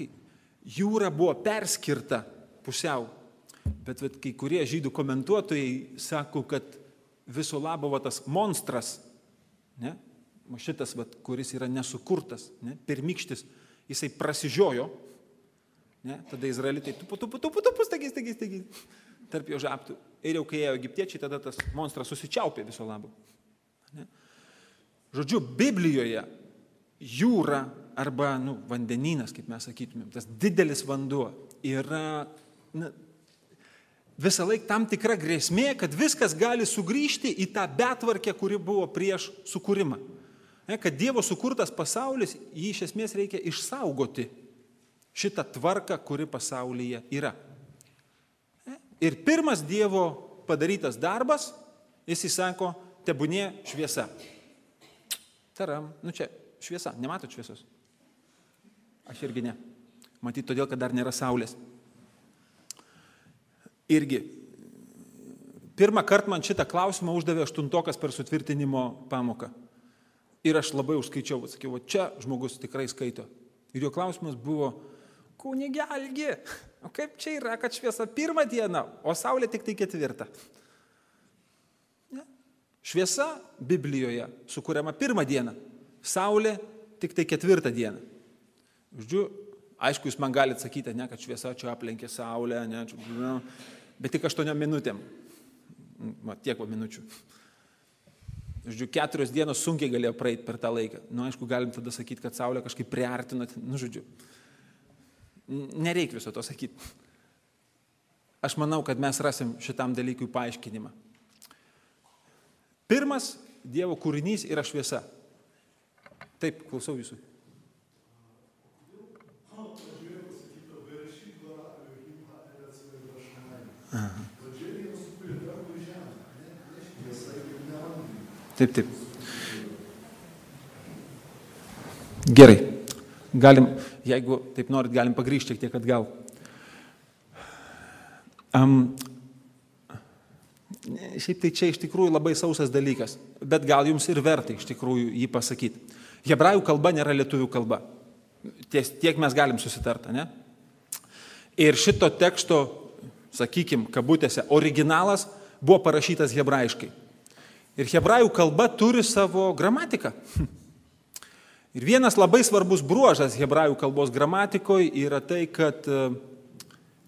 jūra buvo perskirta pusiau. Bet kai kurie žydų komentuotojai sako, kad viso labo tas monstras, ne, šitas, kuris yra nesukurtas, ne, pirmykštis, jisai prasižiojo, ne, tada izraelitai taigi, tarp jo žabtų. Ir jau kai ėjo egiptiečiai, tada tas monstras susičiaupė viso labo. Ne. Žodžiu, Biblijoje jūra arba vandenynas, kaip mes sakytumėm, tas didelis vanduo yra visą laiką tam tikra grėsmė, kad viskas gali sugrįžti į tą betvarkę, kuri buvo prieš sukūrimą. Kad Dievo sukurtas pasaulis, jį iš esmės reikia išsaugoti šitą tvarką, kuri pasaulyje yra. Ir pirmas Dievo padarytas darbas, jis įsako, tebūnie šviesa. Taram, čia šviesa, nematot šviesos? Aš irgi ne. Matyt, todėl, kad dar nėra saulės. Irgi, pirmą kartą man šitą klausimą uždavė 8-okas per sutvirtinimo pamoką. Ir aš labai užskaičiau, sakiau, čia žmogus tikrai skaito. Ir jo klausimas buvo, kunigelgi, o kaip čia yra, kad šviesa 1 dieną, o saulė tik tai 4. Ne? Šviesa Biblijoje sukuriama 1 dieną, saulė tik tai 4 dieną. Žodžiu, aišku, jūs man galite sakyti, ne, kad šviesa čia aplenkė saulę, ne, bet tik 8 minutėm. Tiek minučių. Žodžiu, 4 dienos sunkiai galėjo praeiti per tą laiką. Aišku, galim tada sakyti, kad saulė kažkaip priartino. Žodžiu, nereikia viso to sakyti. Aš manau, kad mes rasim šitam dalykui paaiškinimą. Pirmas Dievo kūrinys yra šviesa. Taip, klausau jūsų. Aha. Taip. Gerai. Galim, jeigu taip norit, galim pagrįžti šiek tiek atgal. Šiaip tai čia iš tikrųjų labai sausas dalykas, bet gal jums ir verta iš tikrųjų jį pasakyti. Hebrajų kalba nėra lietuvių kalba. Tiek mes galim susitarti, ne? Ir šito teksto, sakykime, kabutėse, originalas buvo parašytas hebrajiškai. Ir hebrajų kalba turi savo gramatiką. Ir vienas labai svarbus bruožas hebrajų kalbos gramatikoje yra tai, kad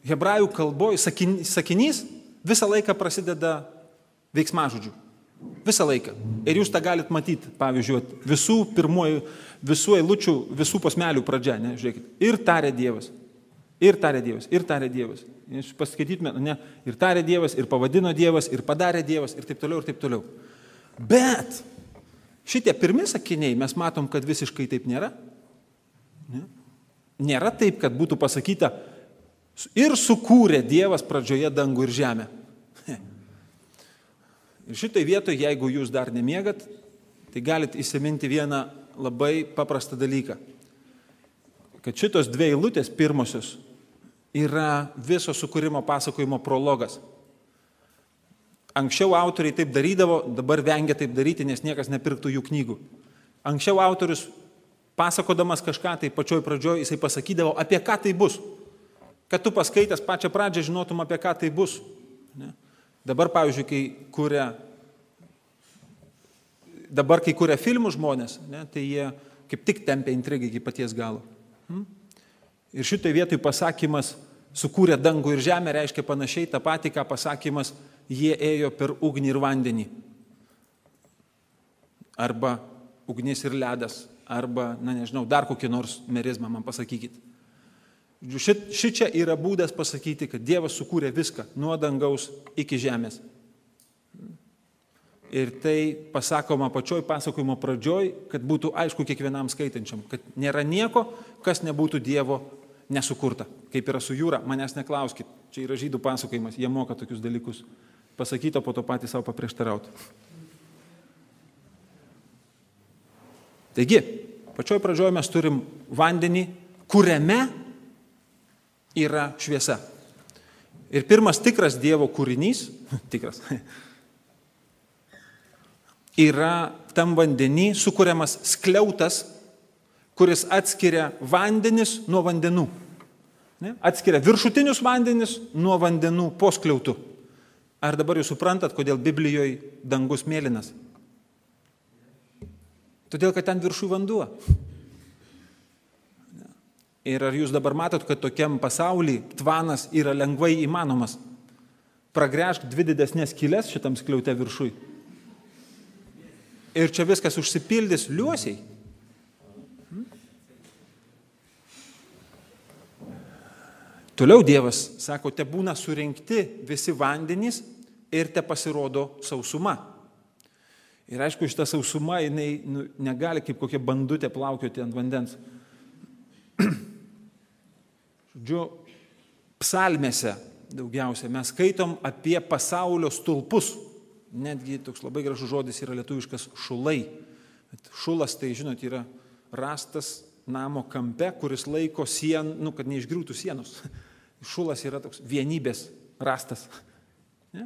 hebrajų kalboje sakinys visą laiką prasideda veiksmažodžiu. Visą laiką. Ir jūs tą galite matyti, pavyzdžiui, visų eilučių, visų posmelių pradžia, ne, žiūrėkit. Ir tarė Dievas. Ir tarė Dievas. Ir tarė Dievas. Jūs paskaitytume, ne, ir tarė Dievas, ir pavadino Dievas, ir padarė Dievas, ir taip toliau, ir taip toliau. Bet šitie pirmi sakiniai mes matom, kad visiškai taip nėra. Ne? Nėra taip, kad būtų pasakyta ir sukūrė Dievas pradžioje dangų ir žemę. Ir šitai vietoje, jeigu jūs dar nemiegat, tai galite įsiminti vieną labai paprastą dalyką. Kad šitos 2 eilutės pirmosios yra viso sukūrimo pasakojimo prologas. Anksčiau autoriai taip darydavo, dabar vengia taip daryti, nes niekas nepirktų jų knygų. Anksčiau autorius, pasakodamas kažką, tai pačioj pradžioj jisai pasakydavo, apie ką tai bus. Kad tu paskaitęs pačią pradžią žinotum, apie ką tai bus. Ne? Dabar, pavyzdžiui, kai kuria filmų žmonės, ne, tai jie kaip tik tempia intrigą iki paties galo. Ir šitai vietoj pasakymas sukūrė dangų ir žemę reiškia panašiai tą patį, ką pasakymas jie ėjo per ugnį ir vandenį. Arba ugnis ir ledas, arba, nežinau, dar kokį nors merizmą man pasakykit. Šičia yra būdas pasakyti, kad Dievas sukūrė viską nuo dangaus iki žemės. Ir tai pasakoma pačioj pasakojimo pradžioj, kad būtų aišku kiekvienam skaitančiam, kad nėra nieko, kas nebūtų Dievo nesukurta. Kaip yra su jūra, manęs neklauskit. Čia yra žydų pasakojimas, jie moka tokius dalykus pasakyti, o po to patys savo paprieštarauti. Taigi, pačioj pradžioj mes turim vandenį, kuriame yra šviesa. Ir pirmas tikras Dievo kūrinys, yra tam vandenį sukuriamas skliautas, kuris atskiria vandenis nuo vandenų. Ne? Atskiria viršutinius vandenis nuo vandenų po skliautu. Ar dabar jūs suprantat, kodėl Biblijoje dangus mėlynas? Todėl, kad ten viršų vanduo. Ir ar jūs dabar matot, kad tokiam pasaulyje tvanas yra lengvai įmanomas? Pragręžk 2 didesnės skylės šitam skliaute viršui. Ir čia viskas užsipildys liuosiai. Toliau Dievas sako, te būna surinkti visi vandenys ir te pasirodo sausuma. Ir aišku, šita sausuma, jinai negali kaip kokia bandutė plaukioti ant vandens. Žodžiu, psalmėse daugiausia mes skaitom apie pasaulio stulpus. Netgi toks labai gražus žodis yra lietuviškas šulai. Šulas, tai žinot, yra rastas namo kampe, kuris laiko sieną, kad neišgriūtų sienos. Šulas yra toks vienybės rastas. Ja?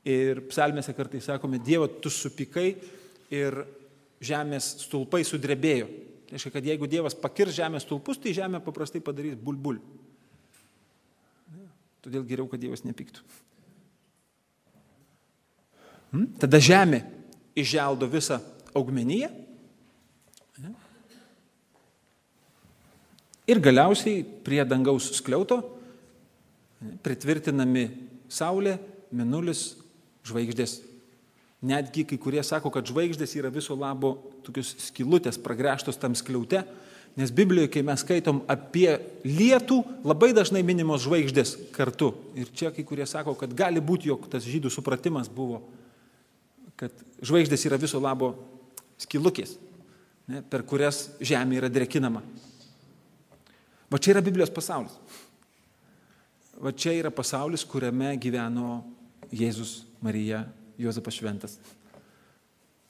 Ir psalmėse kartais sakome, Dievo, tu supykai ir žemės stulpai sudrebėjo. Tai reiškia, kad jeigu Dievas pakirs žemės stulpus, tai žemė paprastai padarys bulbul. Ja? Todėl geriau, kad Dievas nepyktų. Tada žemė išželdo visą augmeniją. Ja? Ir galiausiai prie dangaus skliauto pritvirtinami saulė, mėnulis, žvaigždės. Netgi kai kurie sako, kad žvaigždės yra viso labo tokios skylutės pragręžtos tam skliaute, nes Biblijoje, kai mes skaitom apie lietų, labai dažnai minimos žvaigždės kartu. Ir čia kai kurie sako, kad gali būti, jog tas žydų supratimas buvo, kad žvaigždės yra viso labo skylukės, ne, per kurias žemė yra drekinama. Va čia yra Biblijos pasaulis. Va čia yra pasaulis, kuriame gyveno Jėzus, Marija, Juozapas Šventas.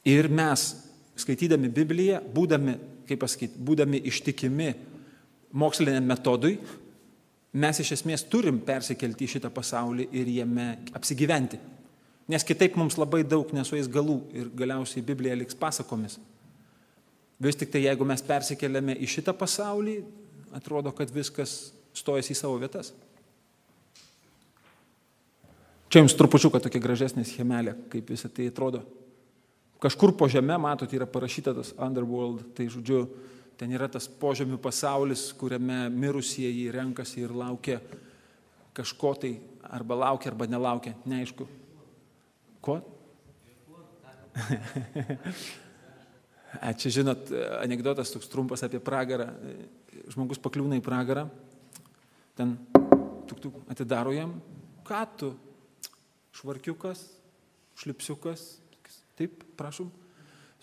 Ir mes, skaitydami Bibliją, būdami ištikimi moksliniam metodui, mes iš esmės turim persikelti į šitą pasaulį ir jame apsigyventi. Nes kitaip mums labai daug nesueis galų ir galiausiai Biblija liks pasakomis. Vis tik tai, jeigu mes persikeliame į šitą pasaulį, atrodo, kad viskas stojasi į savo vietas. Čia jums trupučiuką tokia gražesnė schemelė, kaip visą tai atrodo. Kažkur po žeme, matot, yra parašyta tas underworld, tai žodžiu, ten yra tas požemių pasaulis, kuriame mirusieji renkasi ir laukia kažko tai, arba laukia, arba nelaukia, neaišku. Ko? Čia žinot, anekdotas toks trumpas apie pragarą. Žmogus pakliūna į pragarą, ten atidaro jam, ką tu? Švarkiukas, šlipsiukas, taip, prašom.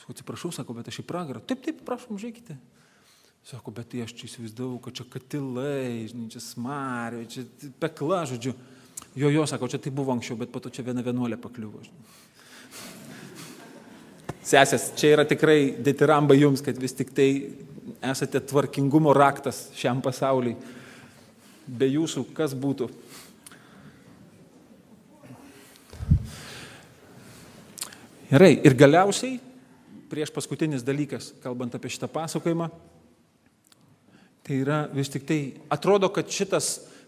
Sako, atsiprašau, sako, bet aš į pragarą. Taip, prašom, žiūrėkite. Sako, bet tai aš čia įsivaizdavau, kad čia katilai, čia smarė, čia pekla, žodžiu. Jo, sako, čia tai buvo anksčiau, bet po to čia viena vienuolė pakliuvo. Sesės, čia yra tikrai ditiramba jums, kad vis tik tai esate tvarkingumo raktas šiam pasauliui. Be jūsų kas būtų? Gerai, ir galiausiai, prieš paskutinis dalykas, kalbant apie šitą pasakojimą, tai yra vis tik tai, atrodo, kad šitas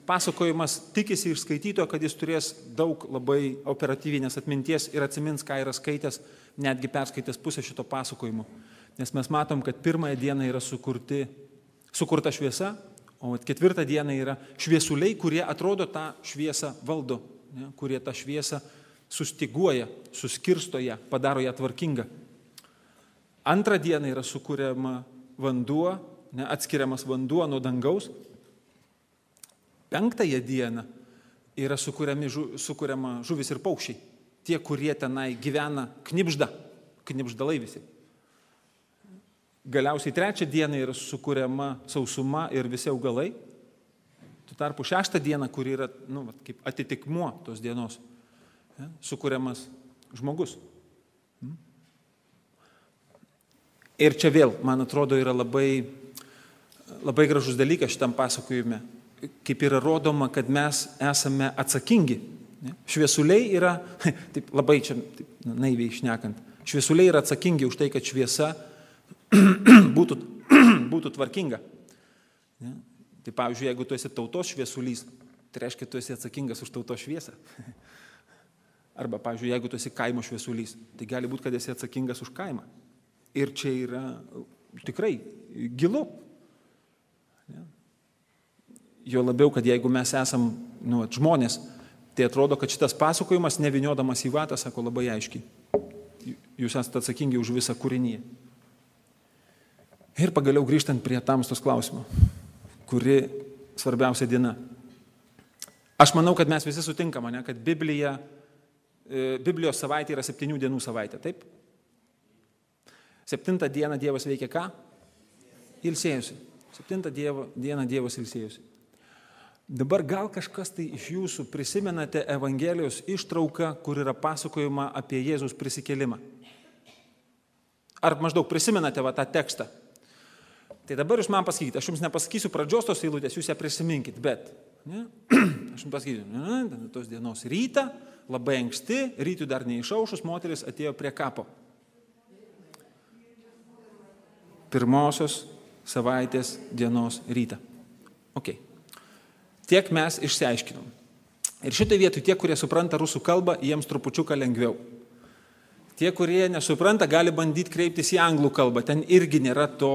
pasakojimas tikisi iš skaitytojo, kad jis turės daug labai operatyvinės atminties ir atsimins, ką yra skaitęs, netgi perskaitęs pusę šito pasakojimo. Nes mes matom, kad pirmąją dieną yra sukurta šviesa, o 4 dieną yra šviesuliai, kurie atrodo tą šviesą valdo, ne, kurie tą šviesą sustiguoja, suskirsto ją, padaro ją tvarkingą. 2 dieną yra sukuriama vanduo, ne, atskiriamas vanduo nuo dangaus. 5 dieną yra sukuriama žuvis ir paukščiai. Tie, kurie tenai gyvena, knibždalai visi. Galiausiai 3 dieną yra sukuriama sausuma ir visi augalai. Tuo tarpu 6 dieną, kur yra kaip atitikmuo tos dienos, sukuriamas žmogus. Ir čia vėl, man atrodo, yra labai gražus dalykas šitam pasakojime. Kaip yra rodoma, kad mes esame atsakingi. Šviesuliai yra, taip, labai čia taip, naiviai šnekant, šviesuliai yra atsakingi už tai, kad šviesa būtų tvarkinga. Tai pavyzdžiui, jeigu tu esi tautos šviesulys, tai reiškia, tu esi atsakingas už tautos šviesą. Arba, pavyzdžiui, jeigu tu esi kaimo šviesulys, tai gali būti, kad esi atsakingas už kaimą. Ir čia yra tikrai gilu. Jo labiau, kad jeigu mes esam žmonės, tai atrodo, kad šitas pasakojimas, neviniodamas į vatą, sako labai aiškiai. Jūs esate atsakingi už visą kūrinyje. Ir pagaliau grįžtant prie tamstos klausimo, kuri svarbiausia diena. Aš manau, kad mes visi sutinkame, kad Biblijos savaitė yra 7 dienų savaitė, taip? 7 dieną Dievas veikia ką? Ilsėjusi. 7 dieną Dievas ilsėjusi. Dabar gal kažkas tai iš jūsų prisimenate Evangelijos ištrauką, kur yra pasakojama apie Jėzaus prisikėlimą. Ar maždaug prisimenate tą tekstą? Tai dabar jūs man pasakykite, aš jums nepasakysiu pradžios tos eilutės, jūs ją prisiminkit, bet aš jums pasakysiu, tos dienos rytą, labai anksti, rytų dar neišaušus, moteris atėjo prie kapo. Pirmosios savaitės dienos rytą. Ok. Tiek mes išsiaiškinom. Ir šitai vietoj tie, kurie supranta rusų kalbą, jiems trupučiuką lengviau. Tie, kurie nesupranta, gali bandyti kreiptis į anglų kalbą. Ten irgi nėra to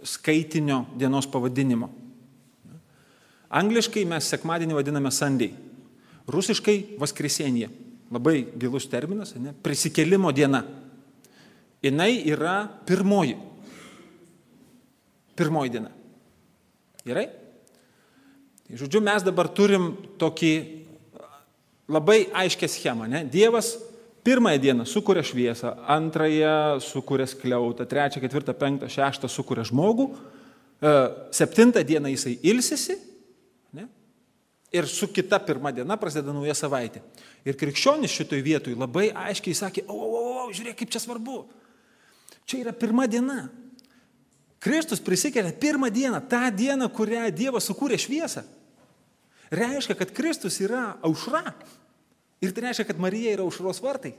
skaitinio dienos pavadinimo. Angliškai mes sekmadienį vadiname Sunday. Rusiškai Voskresenije. Labai gilus terminas, ne? Prisikėlimo diena. Jinai yra pirmoji diena. Gerai? Žodžiu, mes dabar turim tokį labai aiškę schemą. Ne? Dievas pirmąją dieną sukuria šviesą, antrąją sukuria skliautą, 3, 4, 5, 6 sukuria žmogų, 7 dieną jisai ilsisi, ne? Ir su kita pirma diena prasideda nauja savaitė. Ir krikščionis šitoj vietoj labai aiškiai sakė, žiūrėk, kaip čia svarbu. Čia yra pirma diena. Kristus prisikelia pirmą dieną, tą dieną, kurią Dievas sukūrė šviesą. Reiškia, kad Kristus yra aušra. Ir tai reiškia, kad Marija yra aušros vartai.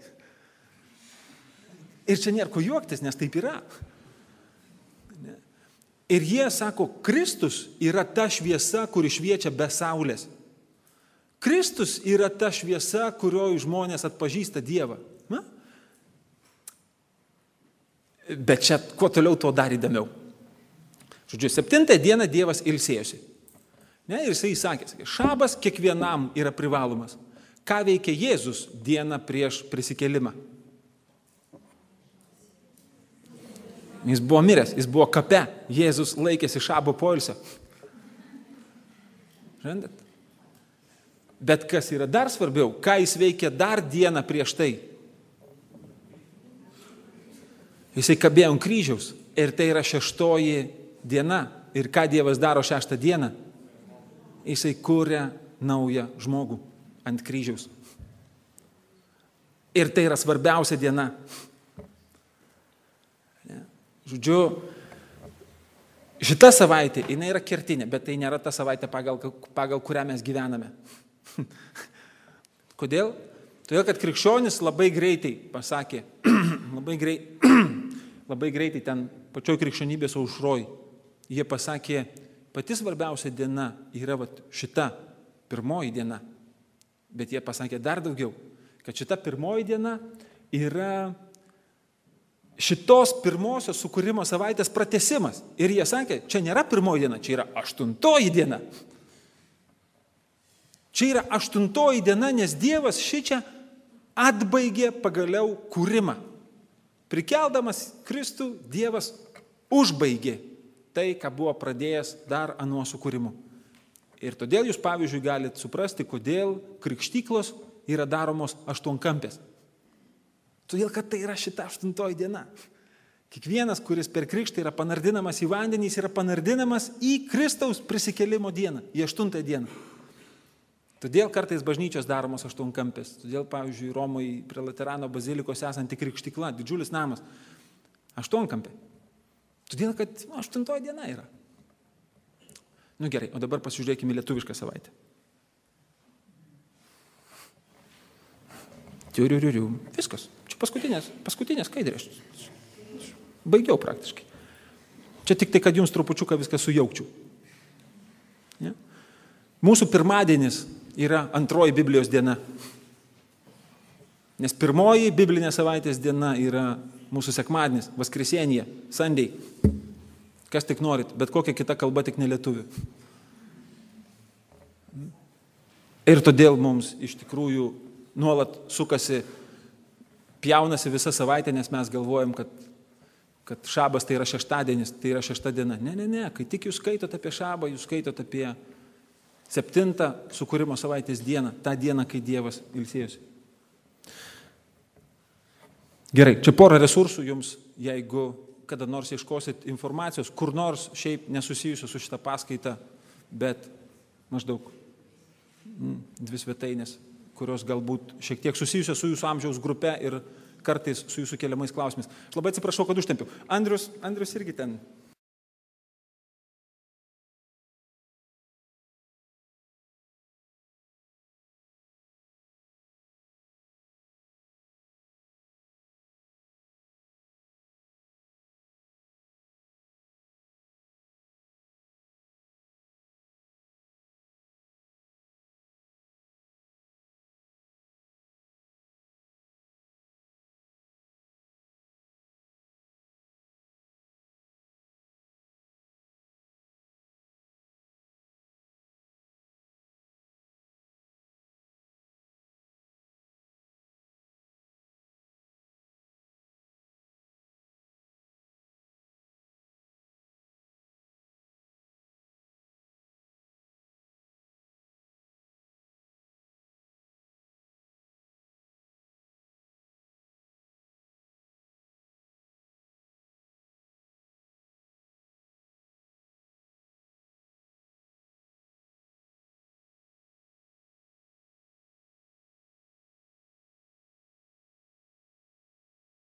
Ir čia nėra ko juoktis, nes taip yra. Ir jie sako, Kristus yra ta šviesa, kuri šviečia be saulės. Kristus yra ta šviesa, kurioje žmonės atpažįsta Dievą. Na? Bet čia kuo toliau, to dar įdomiau. Žodžiu, 7 dieną Dievas ilsėjosi. Ne, ir jisai sakė, šabas kiekvienam yra privalomas. Ką veikia Jėzus dieną prieš prisikėlimą? Jis buvo miręs, jis buvo kape, Jėzus laikėsi šabo poilsio. Žinot? Bet kas yra dar svarbiau, ką jis veikia dar dieną prieš tai? Jisai kabėjo ant kryžiaus ir tai yra 6 diena. Ir ką Dievas daro 6 dieną? Jisai kuria naują žmogų ant kryžiaus. Ir tai yra svarbiausia diena. Žodžiu, šita savaitė, jinai yra kertinė, bet tai nėra ta savaitė, pagal kurią mes gyvename. Kodėl? Todėl, kad krikščionis labai greitai pasakė, labai greitai ten pačioj krikščionybės aušroj, jie pasakė, pati svarbiausia diena yra šita pirmoji diena. Bet jie pasakė dar daugiau, kad šita pirmoji diena yra šitos pirmosios sukūrimo savaitės pratęsimas. Ir jie sakė, čia nėra pirmoji diena, čia yra 8 diena. Čia yra 8 diena, nes Dievas šičia atbaigė pagaliau kūrimą. Prikeldamas Kristų, Dievas užbaigė tai, ką buvo pradėjęs dar anuo sukūrimu. Ir todėl jūs, pavyzdžiui, galite suprasti, kodėl krikštyklos yra daromos 8-kampės. Todėl, kad tai yra šita 8 diena. Kiekvienas, kuris per krikštą yra panardinamas į vandenį, jis yra panardinamas į Kristaus prisikėlimo dieną, į 8 dieną. Todėl kartais bažnyčios daromos 8-kampės. Todėl, pavyzdžiui, Romoje prie Laterano bazilikos esanti krikštykla, didžiulis namas, 8-kampė. Todėl, kad 8 diena yra. Nu gerai, o dabar pasižiūrėkime lietuvišką savaitę. Viskas. Čia paskutinės skaidrės. Baigiau praktiškai. Čia tik tai, kad jums trupučiuką viską sujaukčiau. Mūsų pirmadienis yra antroji Biblijos diena. Nes pirmoji biblinė savaitės diena yra mūsų sekmadienis, Vaskresėnija, Sunday. Kas tik norit, bet kokia kita kalba, tik ne lietuvių. Ir todėl mums iš tikrųjų nuolat sukasi, pjaunasi visą savaitę, nes mes galvojam, kad šabas tai yra šeštadienis, tai yra šešta diena. Ne. Kai tik jūs skaitot apie šabą, jūs skaitot apie 7 sukūrimo savaitės dieną, tą dieną, kai Dievas ilsėjosi. Gerai, čia porą resursų jums, jeigu kada nors ieškosit informacijos, kur nors šiaip nesusijusios su šitą paskaitą, bet maždaug 2 svetainės, kurios galbūt šiek tiek susijusios su jūsų amžiaus grupe ir kartais su jūsų keliamais klausimais. Aš labai atsiprašau, kad užtempiau. Andrius irgi ten